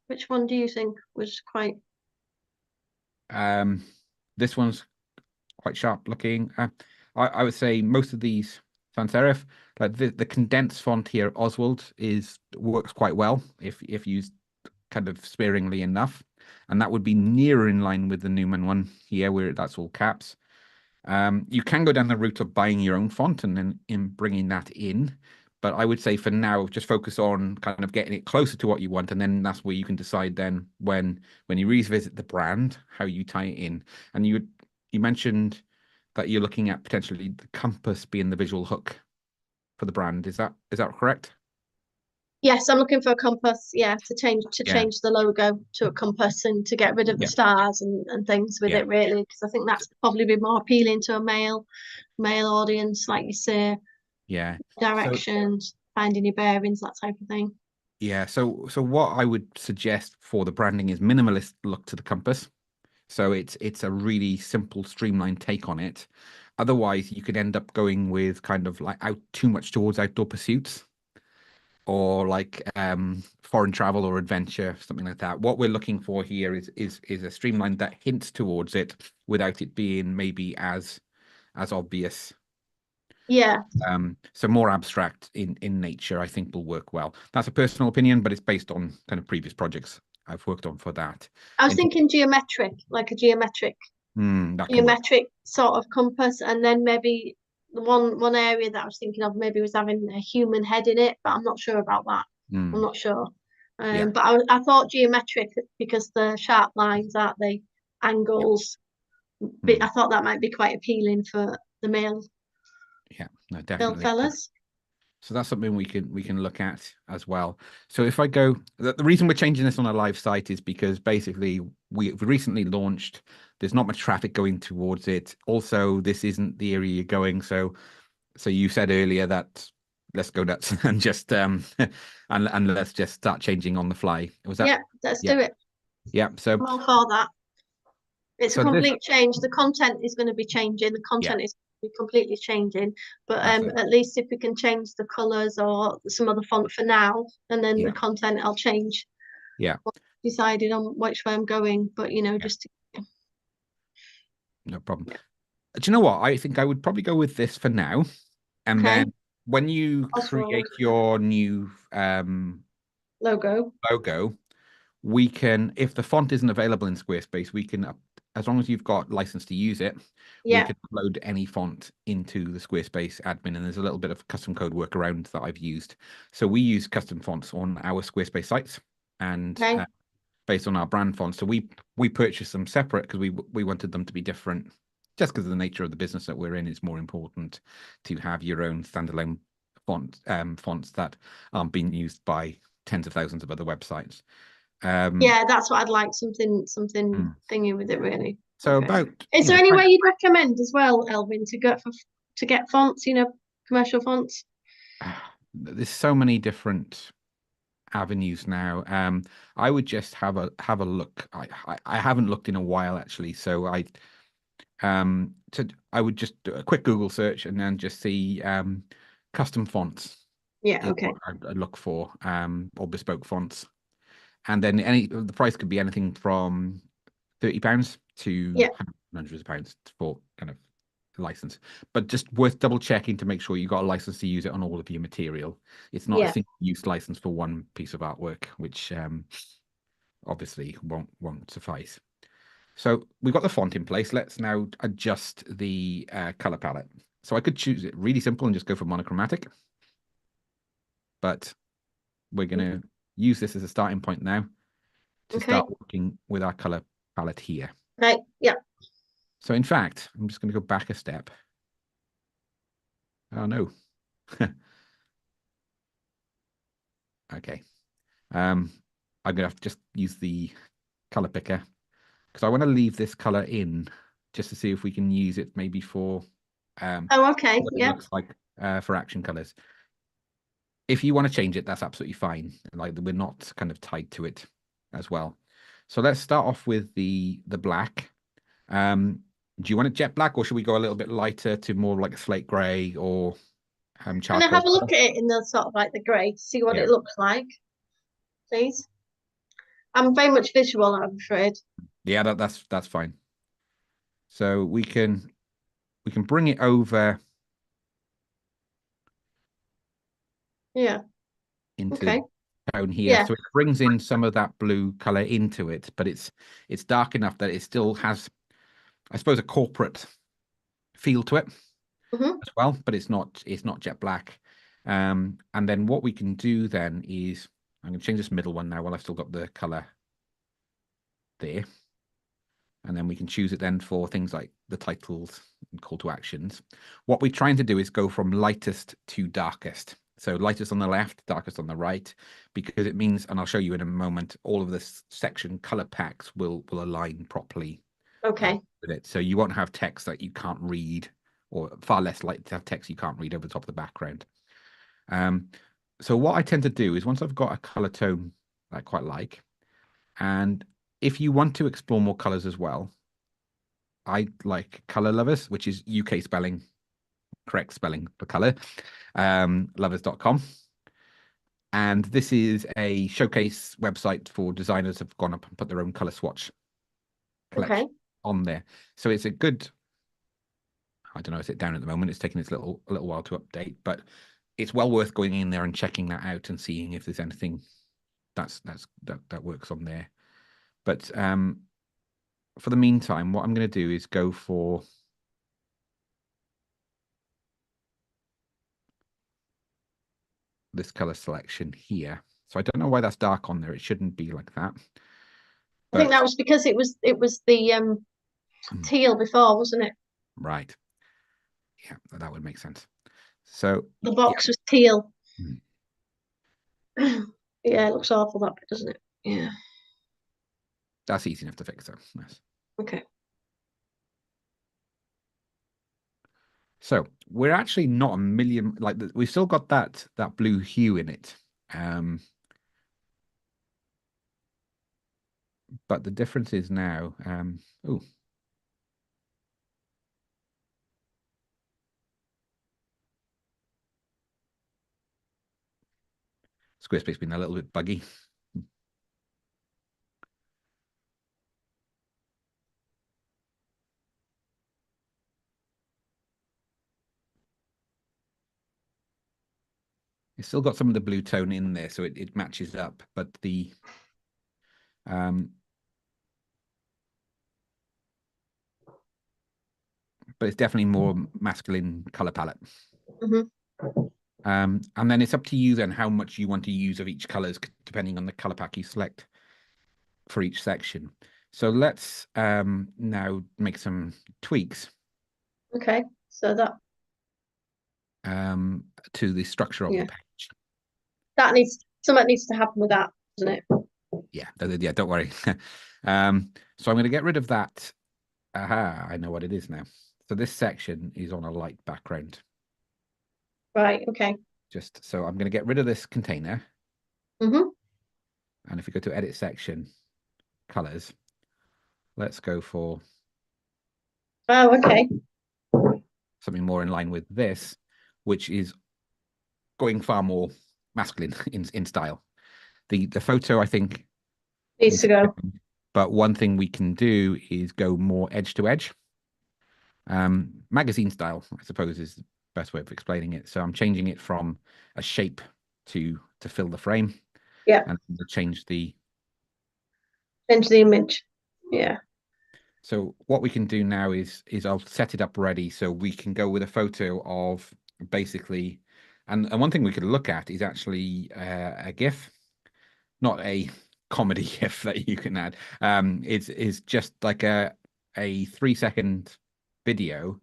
which one do you think was quite this one's quite sharp looking. I would say most of these sans serif, like the condensed font here, Oswald, works quite well if used kind of sparingly enough, and that would be nearer in line with the Newman one here, where that's all caps. You can go down the route of buying your own font and then in bringing that in, but I would say for now, just focus on kind of getting it closer to what you want, and then that's where you can decide then when you revisit the brand, how you tie it in. And you mentioned that you're looking at potentially the compass being the visual hook for the brand. Is that correct? Yes, I'm looking for a compass, yeah, to Yeah, change the logo to a compass and to get rid of the yeah, stars and things with yeah, it really, because I think that's probably be more appealing to a male audience, like you say, yeah. So directions. finding your bearings, that type of thing. Yeah. So what I would suggest for the branding is minimalist look to the compass. So it's a really simple, streamlined take on it. Otherwise, you could end up going with kind of like out too much towards outdoor pursuits or like foreign travel or adventure, something like that. What we're looking for here is a streamline that hints towards it without it being maybe as obvious. Yeah. So more abstract in nature, I think will work well. That's a personal opinion, but it's based on kind of previous projects I've worked on for that. I was In terms, thinking geometric, like a that can work. geometric sort of compass, and then maybe the one area that I was thinking of maybe was having a human head in it, but I'm not sure about that. I'm Mm, not sure. yeah. But I thought geometric because the sharp lines, aren't they? Yeah. Angles. But I Mm, thought that might be quite appealing for the yeah. No, male definitely. fellas. So that's something we can look at as well. So if I go, the reason we're changing this on a live site is because basically we've recently launched. There's not much traffic going towards it. Also, this isn't the area you're going. So you said earlier that let's go nuts and just and let's just start changing on the fly. Was that? Yeah, let's Yeah. do it. Yeah. So I'm all for that. It's a so this. complete change. The content is going to be changing. The Yeah. content is going to be completely changing. But That's it. at least if we can change the colours or some other font for now, and then the Yeah. content I'll change. Yeah. Decided on which way I'm going. But Yeah. just to, No problem. Do you know what? I think I would probably go with this for now. And okay. then when you Oswald create your new logo. logo, we can, if the font isn't available in Squarespace, we can, as long as you've got license to use it, we Yeah. can upload any font into the Squarespace admin. And there's a little bit of custom code workaround that I've used. So we use custom fonts on our Squarespace sites and Okay. based on our brand fonts. So we purchased them separate because we wanted them to be different. Just because of the nature of the business that we're in, it's more important to have your own standalone fonts that aren't being used by tens of thousands of other websites. Yeah, that's what I'd like. Something Hmm. thingy with it really. So Okay. about Is there any way you'd recommend as well, Elvin, to get fonts, commercial fonts? there's so many different avenues now. I would just have a look. I haven't looked in a while actually, so I would just do a quick Google search and then just see custom fonts Yeah, is okay. what I'd look for, or bespoke fonts. And then the price could be anything from £30 to Yeah, hundreds of pounds for kind of license. But just worth double checking to make sure you got a license to use it on all of your material. It's not a yeah. single use license for one piece of artwork, which obviously won't suffice. So we've got the font in place. Let's now adjust the color palette. So I could choose it really simple and just go for monochromatic, but we're going to use this as a starting point now to Okay. start working with our color palette here. Right. Yeah. So in fact, I'm just going to go back a step. Oh no. Okay. I'm going to have to just use the color picker because I want to leave this color in just to see if we can use it maybe for Oh, okay. what it Yeah. looks like for action colors. If you want to change it, that's absolutely fine. Like we're not kind of tied to it as well. So let's start off with the black. Do you want it jet black or should we go a little bit lighter to more like a slate gray or Can I charcoal have a color? look at it in the sort of like the grey to see what Yeah. it looks like, please? I'm very much visual, I'm afraid. Yeah, that's fine. So we can bring it over Yeah. into Okay. tone here. Yeah. So it brings in some of that blue color into it, but it's dark enough that it still has, I suppose, a corporate feel to it Mm-hmm. as well, but it's not jet black. And then what we can do then is I'm going to change this middle one now while I've still got the color there. And then we can choose it then for things like the titles and call to actions. What we're trying to do is go from lightest to darkest. So lightest on the left, darkest on the right, because it means, and I'll show you in a moment, all of this section color packs will align properly Okay. with it. So you won't have text that you can't read, or far less likely to have text you can't read over the top of the background. So what I tend to do is once I've got a color tone that I quite like, and if you want to explore more colors as well, I like Color Lovers, which is UK spelling, correct spelling for color, lovers.com. And this is a showcase website for designers who've gone up and put their own color swatch Okay. collection on there. So it's a good, I don't know, is it down at the moment? It's taking its a little while to update, but it's well worth going in there and checking that out and seeing if there's anything that works on there. But for the meantime, what I'm going to do is go for this color selection here. So I don't know why that's dark on there. It shouldn't be like that. I think that But was because it was the teal before, wasn't it? right. Yeah, that would make sense. So The yeah, box was teal. mm, Yeah, it looks awful that bit, doesn't it? Yeah. that's easy enough to fix though. Nice. Okay. So we're actually not a million like we've still got that blue hue in it. But the difference is now, oh, Squarespace been a little bit buggy. It's still got some of the blue tone in there, so it matches up, but um, but it's definitely more masculine color palette. Hmm. And then it's up to you then how much you want to use of each colors, depending on the color pack you select for each section. So let's now make some tweaks Okay. So that to the structure of the yeah, page. something needs to happen with that, doesn't it? Yeah, don't worry. So I'm going to get rid of that. Aha, I know what it is now. So this section is on a light background. Right. Okay. Just so I'm going to get rid of this container. Hmm. And if we go to edit section, colors, let's go for Oh, okay. something more in line with this, which is going far more masculine in style. The photo, I think, Needs needs to to go. change. But one thing we can do is go more edge to edge. Magazine style, I suppose, is the best way of explaining it. So I'm changing it from a shape to fill the frame, Yeah. and change the. Change the image. Yeah. So what we can do now is I'll set it up ready so we can go with a photo of basically, and one thing we could look at is actually a GIF, not a comedy GIF that you can add. It's just like a 3 second video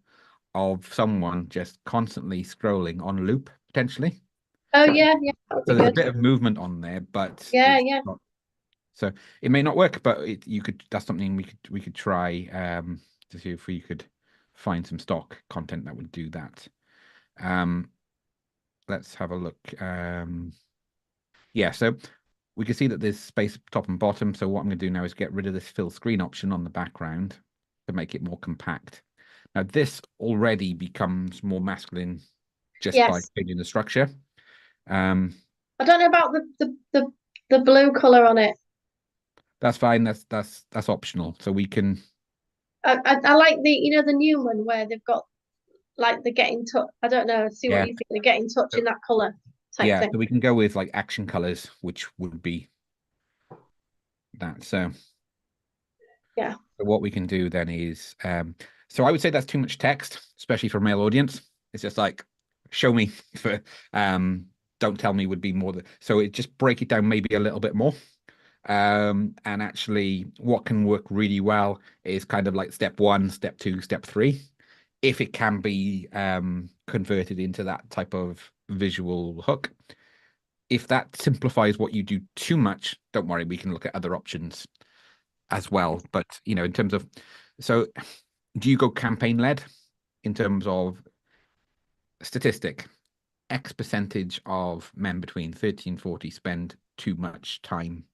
of someone just constantly scrolling on loop potentially. Oh yeah, yeah, that would So be there's a good. bit of movement on there, but Yeah, it's yeah. not. So it may not work, but you could. That's something we could try to see if we could find some stock content that would do that. Um, let's have a look. Yeah, so we can see that there's space top and bottom. So what I'm going to do now is get rid of this fill screen option on the background to make it more compact. Now this already becomes more masculine just by Yes. changing the structure. Um, I don't know about the blue color on it. that's fine. That's optional. So we can, I like the new one where they've got like the get in touch. I don't know. See what yeah. you think. The get in touch So, in that color type yeah, thing. so we can go with like action colors, which would be that. Yeah. So what we can do then is, so I would say that's too much text, especially for a male audience. It's just like, show me for, don't tell me would be more. So it just break it down maybe a little bit more. And actually, what can work really well is kind of like step one, step two, step three, if it can be converted into that type of visual hook. If that simplifies what you do too much, don't worry, we can look at other options as well. But in terms of, so do you go campaign led in terms of statistic? X percentage of men between 30 and 40 spend too much time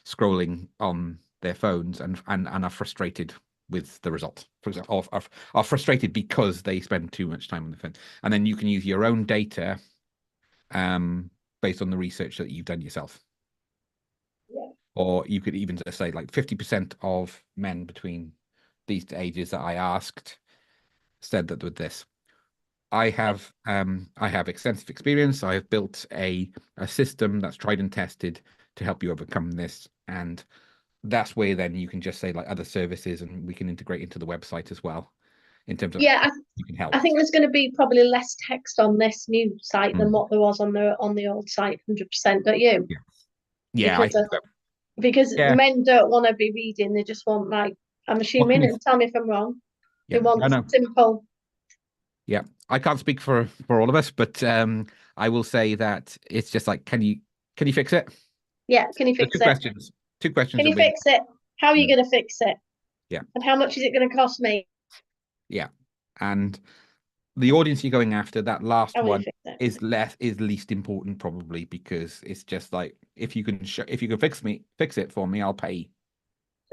scrolling on their phones and are frustrated with the result. For example, are frustrated because they spend too much time on the phone. And then you can use your own data based on the research that you've done yourself. Yeah. Or you could even say like 50% of men between these ages that I asked said that with this. I have extensive experience. I have built a system that's tried and tested to help you overcome this. And that's where then you can just say like other services and we can integrate into the website as well in terms of Yeah, how you can help. I think there's going to be probably less text on this new site than Mm. what there was on the old site, 100%, don't you? Yeah. Yeah, I Because think so. Yeah. men don't want to be reading, they just want, like, I'm What can assuming, you and tell me if I'm wrong, they yeah, want I know. simple. Yeah. I can't speak for all of us, but I will say that it's just like, can you fix it? Yeah, can you The fix it? two questions Can that you we fix it? How are you mm, going to fix it? yeah, And how much is it going to cost me? yeah. And the audience you're going after, that last How will you one fix it? is least important probably because it's just like if you can fix it for me, I'll pay.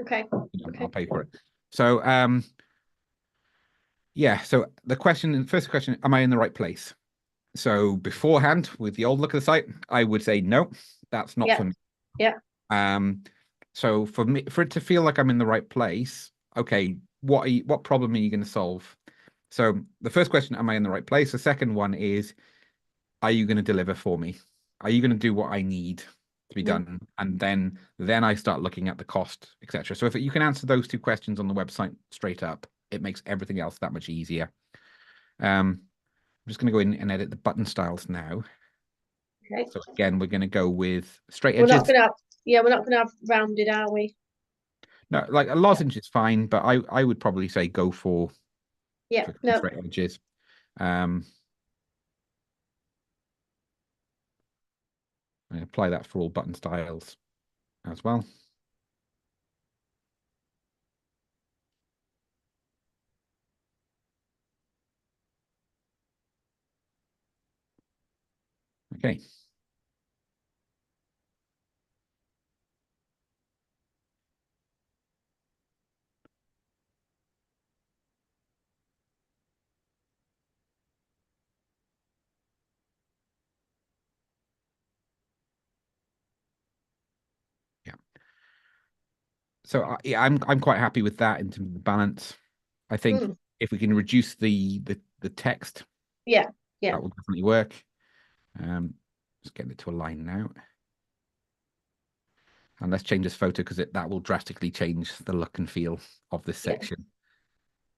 Okay. I'll Okay. pay for it. So yeah, so first question, am I in the right place? So beforehand, with the old look of the site, I would say no, that's not Yeah. for me. Yeah. Um, so for me, for it to feel like I'm in the right place, okay, what problem are you going to solve? So the first question, am I in the right place? The second one is, are you going to deliver for me? Are you going to do what I need to be Mhm. done? And then I start looking at the cost, etc. So if you can answer those two questions on the website straight up, it makes everything else that much easier. I'm just going to go in and edit the button styles now. Okay. So again, we're going to go with straight We're not edges. going to have, yeah, we're not going to have rounded, are we? No, like a lozenge is fine, but I would probably say go Yeah. for No. straight edges. Um, and apply that for all button styles as well. Okay. Yeah. So yeah, I'm quite happy with that in terms of the balance. I think Mm. if we can reduce the text, Yeah. Yeah. that will definitely work. Just getting it to align now. And let's change this photo because that will drastically change the look and feel of this Yeah. section.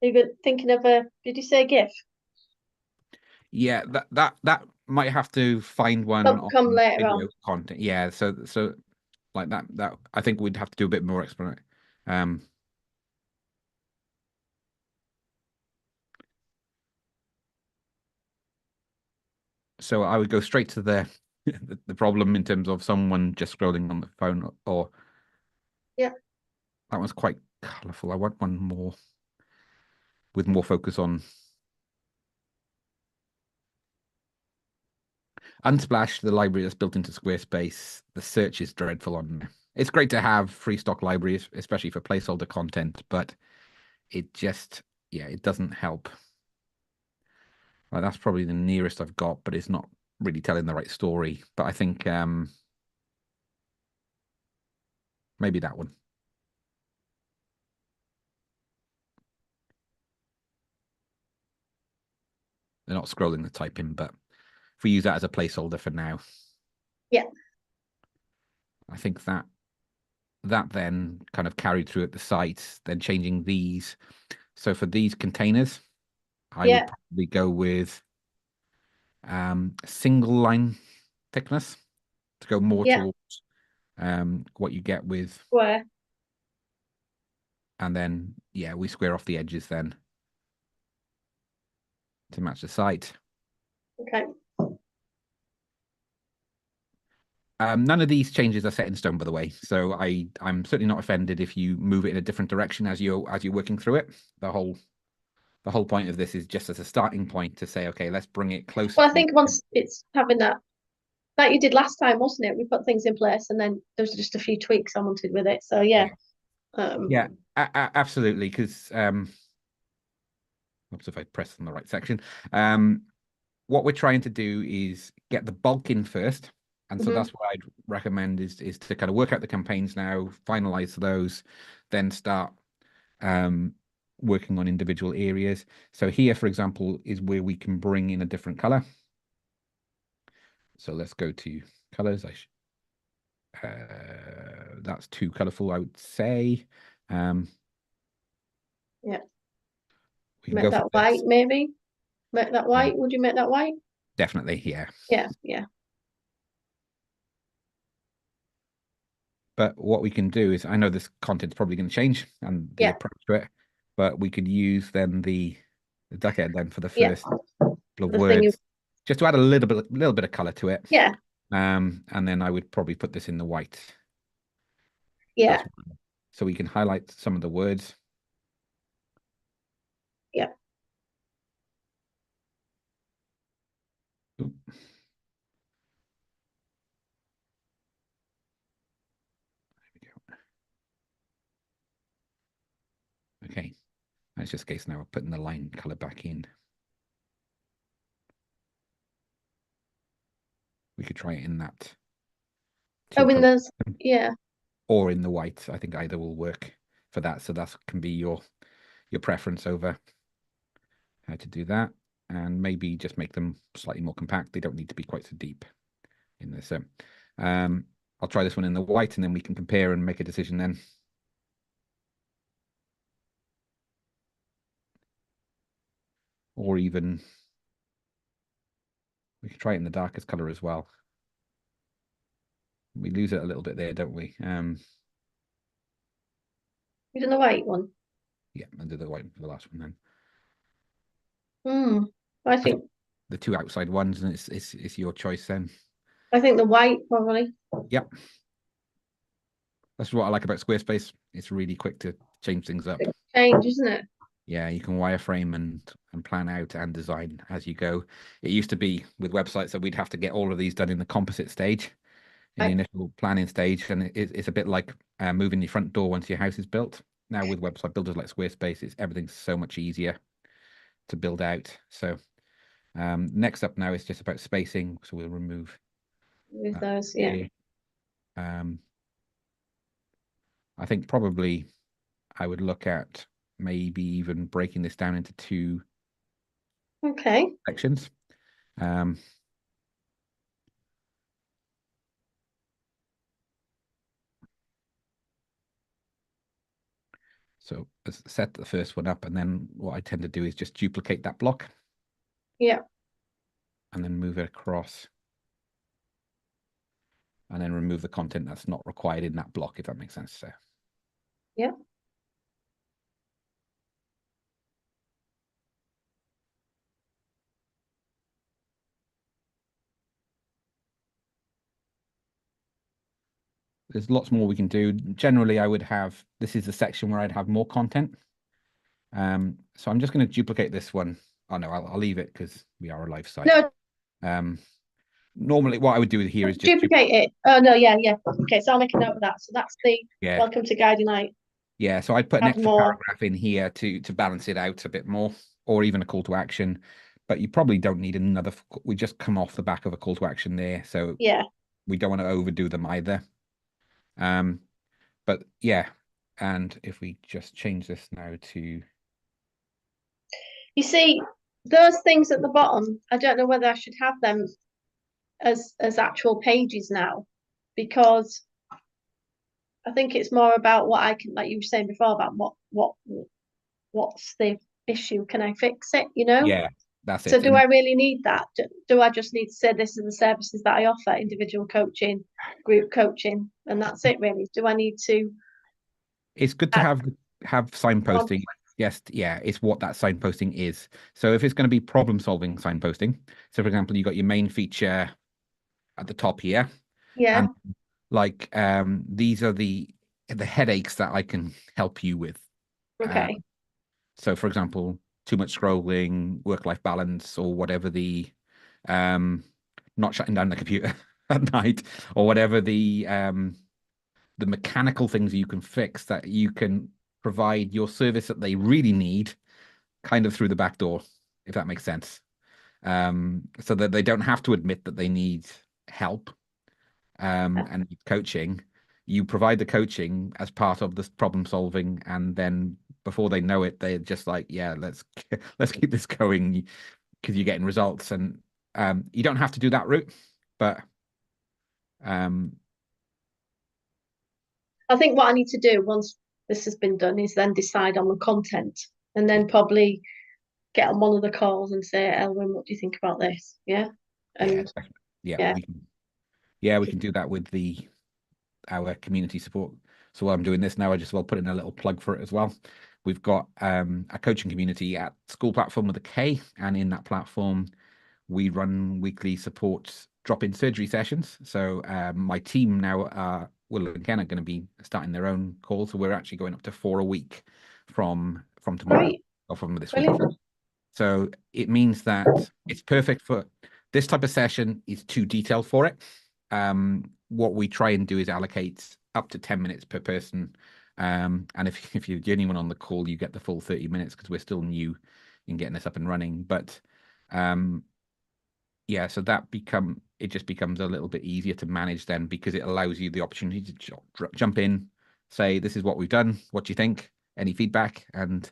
Are you thinking of a, did you say a GIF? Yeah, that might have to find one on Come later on. video content. Yeah, so like that I think we'd have to do a bit more explanation. Um, so I would go straight to the the problem in terms of someone just scrolling on the phone, or Yeah. that one's quite colorful. I want one more with more focus on Unsplash, the library that's built into Squarespace. The search is dreadful on there. It's great to have free stock libraries, especially for placeholder content, but it just, yeah, it doesn't help. Like that's probably the nearest I've got, but it's not really telling the right story. But I think maybe that one. They're not scrolling the type in, but if we use that as a placeholder for now, Yeah. I think that then kind of carried through at the site, then changing these. So for these containers, I would Yeah. probably go with single line thickness to go more Yeah. towards what you get with, Square. and then yeah, we square off the edges then to match the site. Okay. None of these changes are set in stone, by the way. So I'm certainly not offended if you move it in a different direction as you're working through it. The whole the whole point of this is just as a starting point to say, okay, let's bring it closer Well, to I the think once it's having that, like you did last time, wasn't it? We put things in place and then there was just a few tweaks I wanted with it. So yeah. Yeah, absolutely. Because oops, if I press on the right section. What we're trying to do is get the bulk in first. And so that's what I'd recommend is to kind of work out the campaigns now, finalize those, then start working on individual areas. So here, for example, is where we can bring in a different color. So let's go to colors. That's too colorful, I would say. Yeah. We can Make go for that white, this. maybe. Make that white. Would you make that white? Definitely, yeah. Yeah. But what we can do is, I know this content's probably going to change and the Yeah. approach to it, but we could use then the duckhead then for the Yeah. first couple of The thing you, words, just to add a little bit of color to it. yeah. And then I would probably put this in the white. Yeah. That's one. So we can highlight some of the words. Yeah. Oop. Okay, that's just case now. We're putting the line color back in. We could try it in that Oh, in color, those, yeah. or in the white. I think either will work for that. So that can be your preference over how to do that, and maybe just make them slightly more compact. They don't need to be quite so deep in this. So I'll try this one in the white, and then we can compare and make a decision then. Or even we could try it in the darkest color as well. We lose it a little bit there, don't we? You done the white one? Yeah, I'll do the white for the last one then. I think The two outside ones, and it's your choice then. I think the white probably. Yep. That's what I like about Squarespace. It's really quick to change things up. Change, isn't it? Yeah, you can wireframe and plan out and design as you go. It used to be with websites that we'd have to get all of these done in the composite stage, in the initial planning stage, and it's a bit like moving your front door once your house is built. Now with website builders like Squarespace, everything's so much easier to build out. So next up now is just about spacing. So we'll remove With those, yeah. here. I think probably I would look at maybe even breaking this down into two Okay. sections. So let's set the first one up, and then what I tend to do is just duplicate that block. Yeah. And then move it across. And then remove the content that's not required in that block, if that makes sense. So yeah. There's lots more we can do. Generally, I would have, this is the section where I'd have more content. So I'm just going to duplicate this one. Oh no, I'll leave it because we are a live site. No, normally what I would do here is just duplicate it. Oh no, yeah. Okay, so I'll make a note of that. So that's the welcome to Guiding Light. Yeah, so I'd put an Add extra more. paragraph in here to balance it out a bit more, or even a call to action. But you probably don't need another. We just come off the back of a call to action there, so Yeah. we don't want to overdo them either. But yeah, and if we just change this now to, You see, those things at the bottom, I don't know whether I should have them as actual pages now, because I think it's more about what I can, like you were saying before, about what's the issue? Can I fix it? yeah, that's So it. do And I really need that? Do I just need to say this is the services that I offer, individual coaching, group coaching, and that's it really? Do I need to it's good to have signposting. Yes, yeah, it's what that signposting is. So if it's going to be problem solving signposting, so for example, you got your main feature at the top here. Yeah. And like these are the headaches that I can help you with. Okay. So for example, too much scrolling, work-life balance, or whatever not shutting down the computer at night, or whatever the mechanical things you can fix, that you can provide your service that they really need kind of through the back door, if that makes sense. So that they don't have to admit that they need help and need coaching. You provide the coaching as part of this problem solving, and then before they know it, they're just like, yeah, let's keep this going because you're getting results. And you don't have to do that route, but I think what I need to do once this has been done is then decide on the content and then probably get on one of the calls and say, Elwyn, what do you think about this? Yeah. yeah, And yeah, yeah, we can do that with our community support. So while I'm doing this now, I just will put in a little plug for it as well. We've got a coaching community at School Platform with a K, and in that platform, we run weekly support drop-in surgery sessions. So my team now Will and Ken are going to be starting their own call. So we're actually going up to 4 a week from tomorrow great. or from this week. Brilliant. So it means that it's perfect for this type of session. Is too detailed for it. What we try and do is allocate up to 10 minutes per person. And if you're genuine on the call, you get the full 30 minutes because we're still new in getting this up and running. But yeah, so it just becomes a little bit easier to manage then, because it allows you the opportunity to jump in, say, this is what we've done. What do you think? Any feedback? And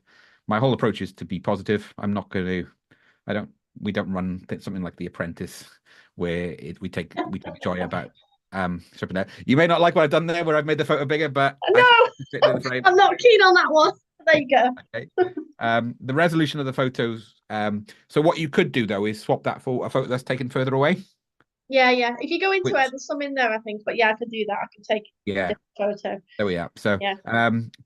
my whole approach is to be positive. We don't run something like The Apprentice where we take joy about stripping out. You may not like what I've done there, where I've made the photo bigger, but No, the frame. I'm not keen on that one. There you go. Okay. The resolution of the photos. So what you could do though is swap that for a photo that's taken further away. Yeah, yeah. If you go into Which, it, there's some in there, I think. But yeah, I could do that. I could take yeah, a photo. there we are. So, Yeah,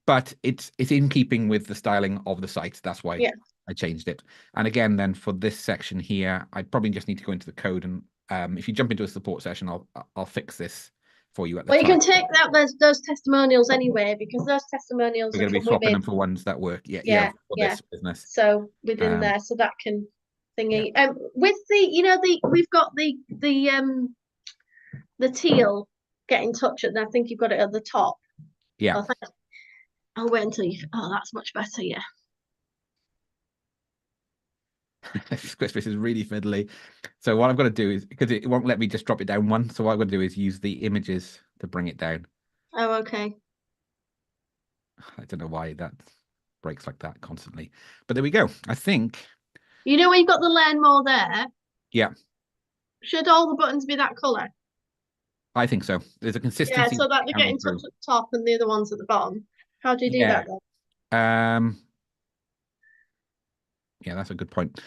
but it's in keeping with the styling of the site. That's why yeah. I changed it. And again, then for this section here, I probably just need to go into the code, and if you jump into a support session, I'll fix this for you at the Well, you time. can take that those testimonials anyway, because those testimonials We're will going to come be swapping within. them for ones that work. Yeah, Yeah, for yeah. this business. So within Um, there, so that can yeah. thingy. With we've got the teal get in touch, and I think you've got it at the top. Yeah. I'll wait until you. Oh, that's much better. Yeah. Squarespace is really fiddly. So what I've got to do is, because it won't let me just drop it down one, so what I've got to do is use the images to bring it down. Oh, okay. I don't know why that breaks like that constantly, but there we go. I think, You know where you've got the learn more there? yeah, Should all the buttons be that colour? I think so. There's a Yeah, consistency so that they get coming in touch through. at the top and the other ones at the bottom. How do you do Yeah. that then? Yeah, that's a good point.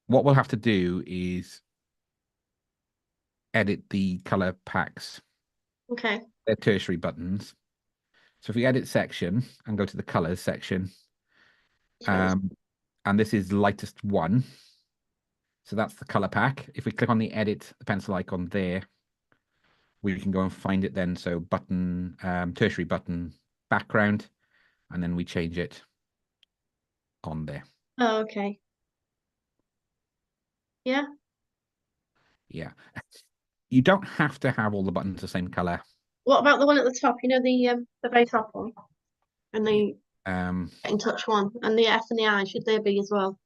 What we'll have to do is edit the color packs. Okay. They're tertiary buttons. So if we edit section and go to the colors section, and this is lightest one. So that's the color pack. If we click on the edit, the pencil icon there, we can go and find it then. So button, tertiary button background, and then we change it on there. Oh, okay. Yeah. Yeah. You don't have to have all the buttons the same color. What about the one at the top? You know, the very top one and the Um, get in touch one and the F and the I, should they be as well?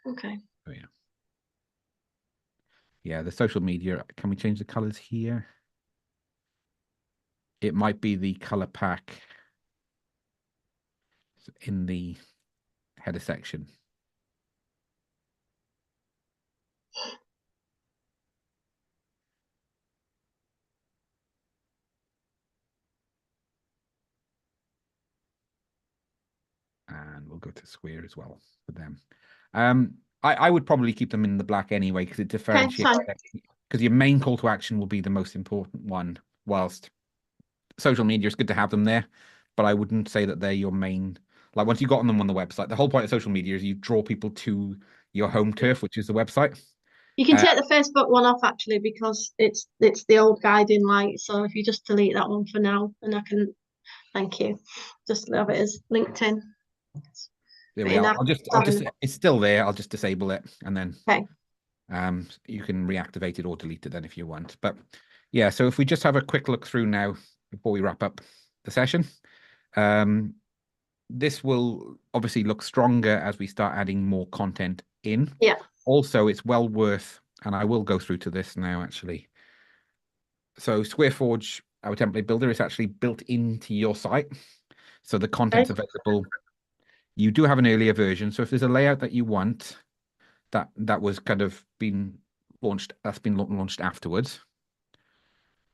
Okay. oh yeah. Yeah, the social media. Can we change the colors here? It might be the color pack in the header section. And we'll go to Square as well for them. I would probably keep them in the black anyway, because it differentiates. Because your main call to action will be the most important one, whilst social media is good to have them there, but I wouldn't say that they're your main. Like once you got them on the website, the whole point of social media is you draw people to your home turf, which is the website. You can take the Facebook one off actually because it's the old guiding light. So if you just delete that one for now, and I can Thank you. Just have it as LinkedIn. There we are. It's still there. I'll just disable it, and then okay. You can reactivate it or delete it then if you want. But yeah, so if we just have a quick look through now before we wrap up the session, this will obviously look stronger as we start adding more content in. Yeah. Also, it's well worth, and I will go through to this now actually. So SquareForge, our template builder, is actually built into your site. So the content's available. You do have an earlier version. So if there's a layout that you want, that was kind of been launched, that's been launched afterwards.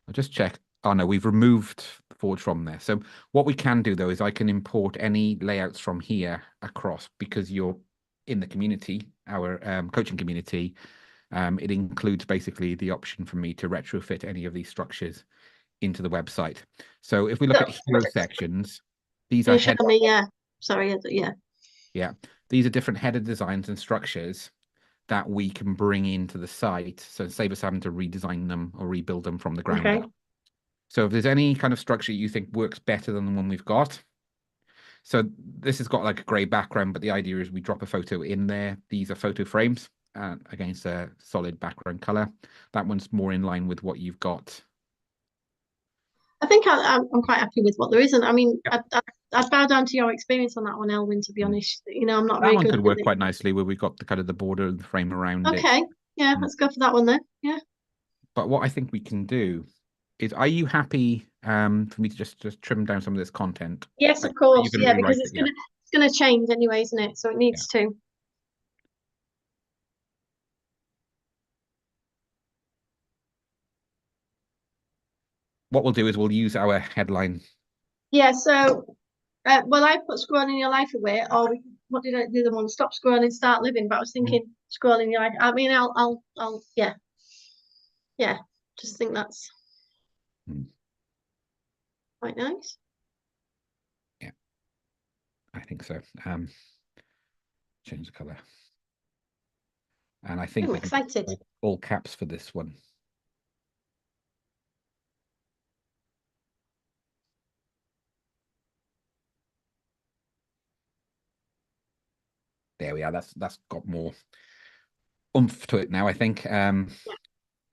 I'll just check. Oh no, we've removed Forge from there. So what we can do though is I can import any layouts from here across, because you're in the community, our coaching community. It includes basically the option for me to retrofit any of these structures into the website. So if we look at hero sections, these are yeah. Sorry, yeah. Yeah, these are different header designs and structures that we can bring into the site, so save us having to redesign them or rebuild them from the ground up. So if there's any kind of structure you think works better than the one we've got, so this has got like a grey background, but the idea is we drop a photo in there. These are photo frames against a solid background color. That one's more in line with what you've got. I think I'm quite happy with what there is, and I mean, yeah. I'd bow down to your experience on that one, Elwyn. To be honest, you know, I'm not very good. That one could work quite nicely, where we've got the kind of the border and the frame around it. Okay, yeah, let's go for that one then. Yeah. But what I think we can do is, are you happy for me to just trim down some of this content? Yes, of course. Yeah, because it's gonna change anyway, isn't it? So it needs to. What we'll do is we'll use our headline. Yeah, so well, I put scrolling your life away, or what did I do? The one stop scrolling, start living. But I was thinking scrolling your life. I mean, I'll yeah, just think that's quite nice. Yeah, I think so. Change the color, and I think I'm excited. All caps for this one. There we are. That's got more oomph to it now, I think. And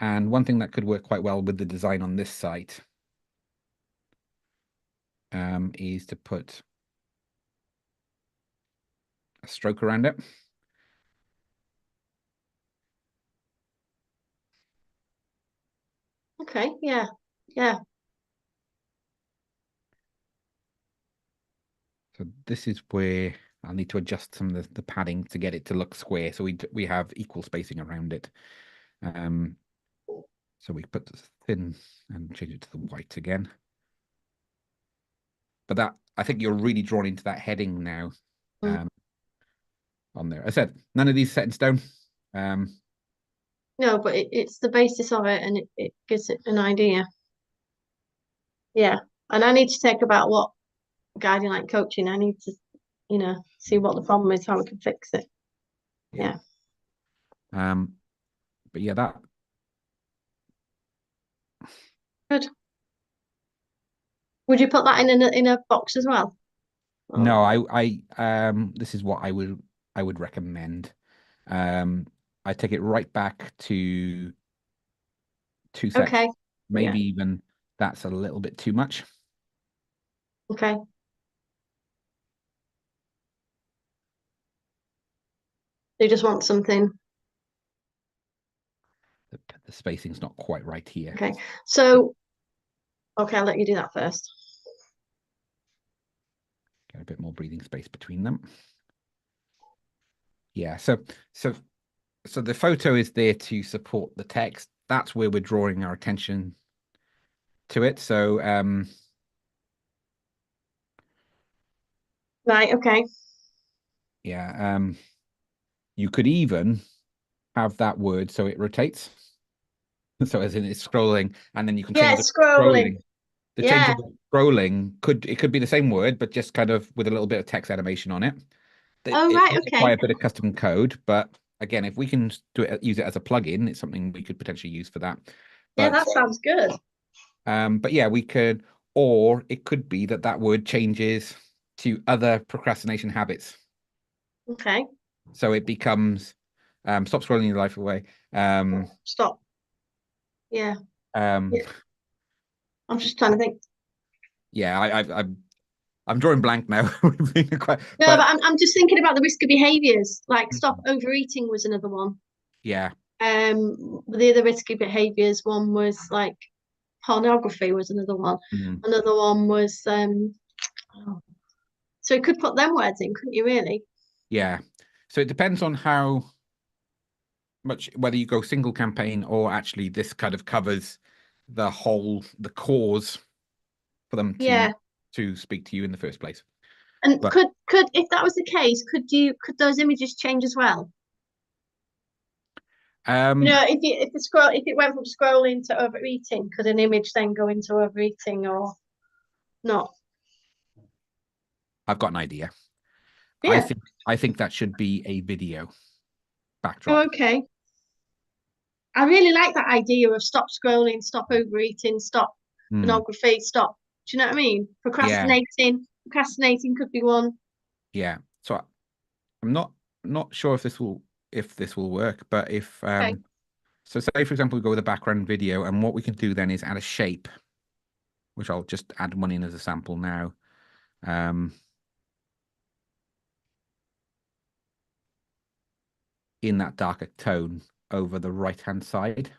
one thing that could work quite well with the design on this site is to put a stroke around it. Okay, yeah. So this is where I'll need to adjust some of the padding to get it to look square. So we have equal spacing around it. So we put this thin and change it to the white again. But that, I think you're really drawn into that heading now on there. I said, none of these set in stone. No, but it's the basis of it, and it gives it an idea. Yeah, and I need to take about what guiding like coaching. I need to, you know, see what the problem is, how we can fix it. Yeah. But yeah, that good. Would you put that in a box as well? Or... No, I this is what I would recommend. I take it right back to 2 seconds. Okay. Maybe even that's a little bit too much. Okay. They just want something. The spacing's not quite right here. Okay. So, okay, I'll let you do that first. Get a bit more breathing space between them. Yeah. So the photo is there to support the text. That's where we're drawing our attention to it. So right, okay. Yeah, you could even have that word so it rotates. So as in it's scrolling, and then you can change the scrolling. The change of the scrolling could be the same word, but just kind of with a little bit of text animation on it. Right, okay. Quite a bit of custom code, but again, if we can use it as a plugin, it's something we could potentially use for that. Yeah, that sounds good. But yeah, we could, or it could be that that word changes to other procrastination habits. Okay. So it becomes stop scrolling your life away. Stop. Yeah. Um, Yeah. I'm just trying to think. yeah, I'm drawing blank now. No, but But I'm just thinking about the risky behaviors. Like stop overeating was another one. yeah, The other risky behaviors one was like pornography was another one. mm, Another one was oh. So you could put them words in, couldn't you really? yeah. So it depends on how much, whether you go single campaign or actually this kind of covers the cause for them Yeah. to speak to you in the first place. And But could if that was the case, could those images change as well? You um, know, if it went from scrolling to overeating, could an image then go into overeating or not? I've got an idea. I Yeah. think I think that should be a video Oh, backdrop. okay. I really like that idea of stop scrolling, stop overeating, stop Hmm. pornography, stop. Do you know what I mean? Yeah, Procrastinating could be one. yeah. So I'm not sure if this will work, but if Okay. so say for example we go with a background video, and what we can do then is add a shape, which I'll just add one in as a sample now. Um, in that darker tone over the right hand side.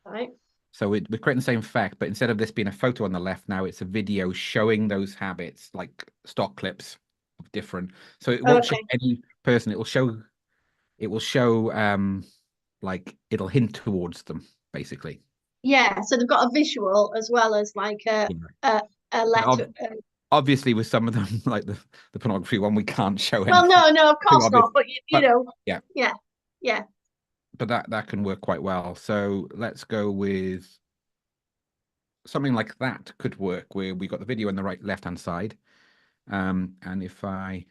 Right. So we're creating the same effect, but instead of this being a photo on the left, now it's a video showing those habits, like stock clips of different. So it Oh, won't show okay. any person. It will show like it'll hint towards them, basically. Yeah. So they've got a visual as well as like Yeah. a, a Now, letter. obviously, with some of them, like the pornography one, we can't show Well, anything no, of too course obvious. not. But you But know, yeah, yeah, yeah. but that can work quite well. So let's go with something like that could work where we got the video on the right left hand side. And if I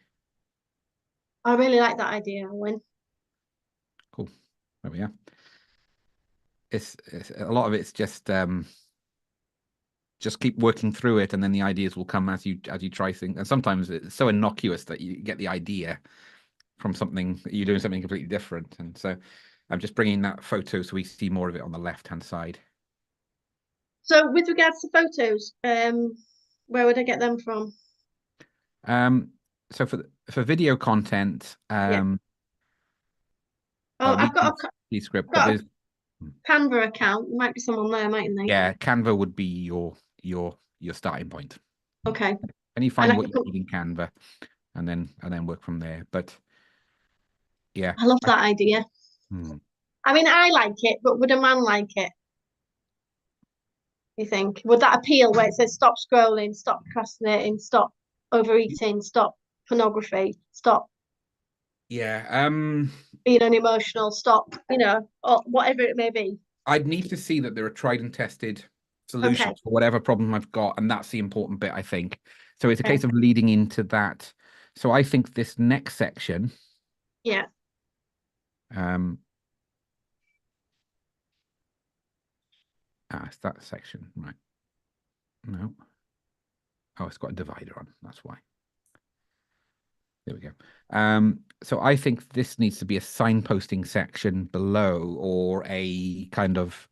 I really like that idea, Owen. cool, there we are. It's a lot of it's just keep working through it, and then the ideas will come as you try things. And sometimes it's so innocuous that you get the idea from something you're doing something completely different. And so I'm just bringing that photo so we see more of it on the left hand side. So with regards to photos, where would I get them from? So for video content, Yeah. Oh, we use Descript, I've but got a there's Canva account. There might be someone there, mightn't they? yeah, Canva would be your starting point. Okay. And you And find what you need in Canva, and then work from there. But yeah, I love that idea. hmm. I mean, I like it, but would a man like it? You think? Would that appeal where it says stop scrolling, stop procrastinating, stop overeating, stop pornography, stop Yeah, being unemotional, stop, or whatever it may be. I'd need to see that there are tried and tested Okay. solutions for whatever problem I've got, and that's the important bit, I think. So it's a Okay. case of leading into that. So I think this next section, Yeah. um, it's that section, right? No. Oh, it's got a divider on. That's why. There we go. So I think this needs to be a signposting section below, or a kind of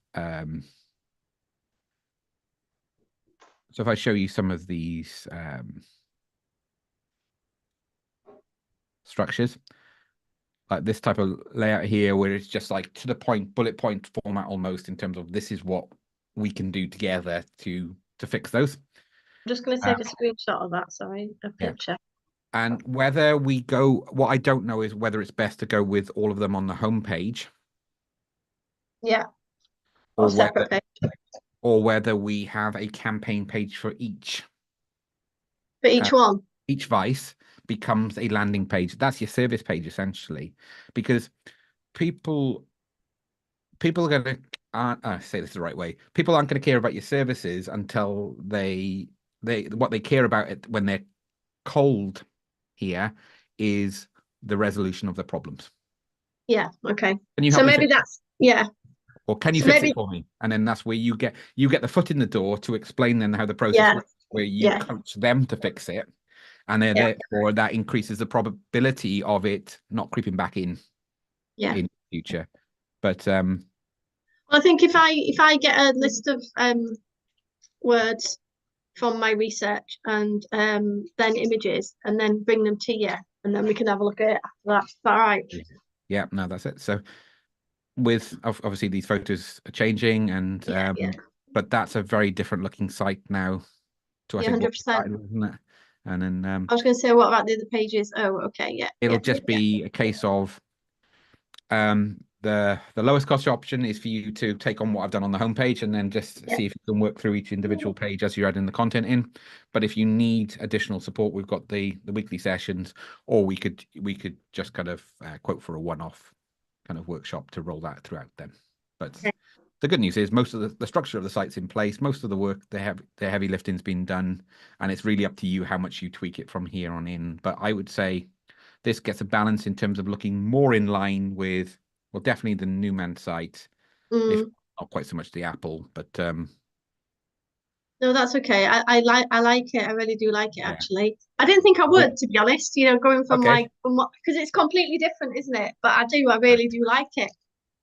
so if I show you some of these structures, like this type of layout here, where it's just like to the point, bullet point format almost, in terms of this is what we can do together to fix those. I'm just going to Uh, take a screenshot of that. Sorry, a yeah. picture. And whether we go, what I don't know is whether it's best to go with all of them on the home page, Yeah. Or or whether separate page we have a campaign page for each. for Uh, each one. each vice becomes a landing page. That's your service page essentially, because people are going to say this the right way. People aren't going to care about your services until they what they care about it when they're cold here is the resolution of the problems. Yeah. Okay. Can you So help me maybe fix? that's yeah. or can you So fix it maybe, for me? And then that's where you get the foot in the door to explain then how the process yeah, works, where you yeah, coach them to fix it, and then yeah, therefore that increases the probability of it not creeping back yeah. in the future. But Well, I think if I get a list of words from my research and then images and then bring them to you and then we can have a look at it after that. Is that all right? yeah, no, that's it. So with obviously these photos are changing, and Yeah, yeah, but that's a very different looking site now to I yeah, think what we 100%. started with, isn't it? And then I was going to say, what about the other pages? Oh, okay, yeah, it'll yeah, just yeah, be a case of the lowest cost option is for you to take on what I've done on the homepage and then just yeah. see if you can work through each individual page as you're adding the content in. But if you need additional support, we've got the weekly sessions, or we could just kind of quote for a one-off kind of workshop to roll that throughout then. But Okay. the good news is most of the structure of the site's in place, most of the work, the heavy lifting's been done, and it's really up to you how much you tweak it from here on in. But I would say this gets a balance in terms of looking more in line with, well, definitely the Newman site, if Mm. not quite so much the Apple, but No, that's okay. I like it. I really do like it yeah. actually. I didn't think I Oh, would, to be honest, you know, going from okay, like from what because it's completely different, isn't it? But I really do like it.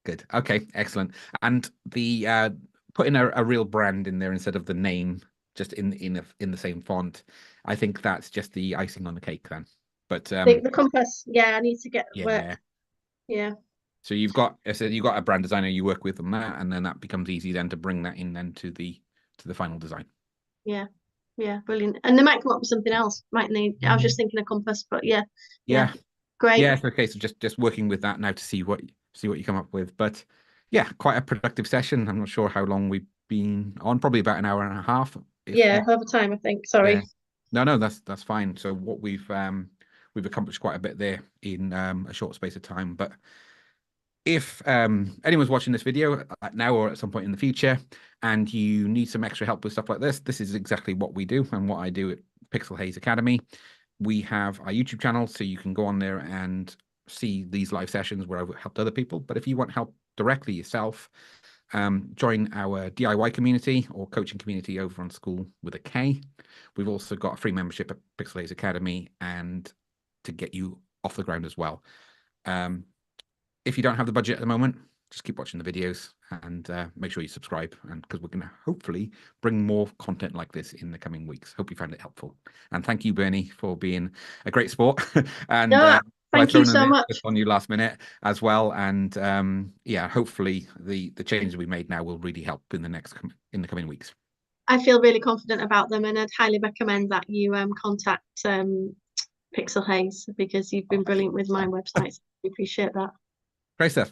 good. Okay, excellent. And the putting a real brand in there instead of the name just in the same font, I think that's just the icing on the cake then. But The compass, yeah, I need to get work. yeah. Yeah, So you've got a brand designer you work with on that, and then that becomes easy then to bring that in then to the final design. yeah, yeah, brilliant. And they might come up with something else, mightn't they? I was just thinking a compass, but yeah, yeah, Yeah, great. yeah, it's okay. So just working with that now to see what you come up with. But yeah, quite a productive session. I'm not sure how long we've been on, probably about an hour and a half, if Yeah, not. over time, I think. Yeah. Sorry. No, that's fine. So what we've accomplished quite a bit there in a short space of time. But if anyone's watching this video now or at some point in the future and you need some extra help with stuff like this is exactly what we do and what I do at Pixelhaze Academy. We have our YouTube channel, so you can go on there and see these live sessions where I've helped other people. But if you want help directly yourself, join our DIY community or coaching community over on School with a K. We've also got a free membership at Pixelhaze Academy and to get you off the ground as well. If you don't have the budget at the moment, just keep watching the videos and make sure you subscribe, and because we're going to hopefully bring more content like this in the coming weeks. Hope you found it helpful, and thank you, Bernie, for being a great sport and No, by thank you throwing so it much. on you last minute as well. And yeah, hopefully the changes we made now will really help in the coming weeks. I feel really confident about them, and I'd highly recommend that you contact Pixel Haze because you've Oh, been brilliant with my websites. We appreciate that. great stuff.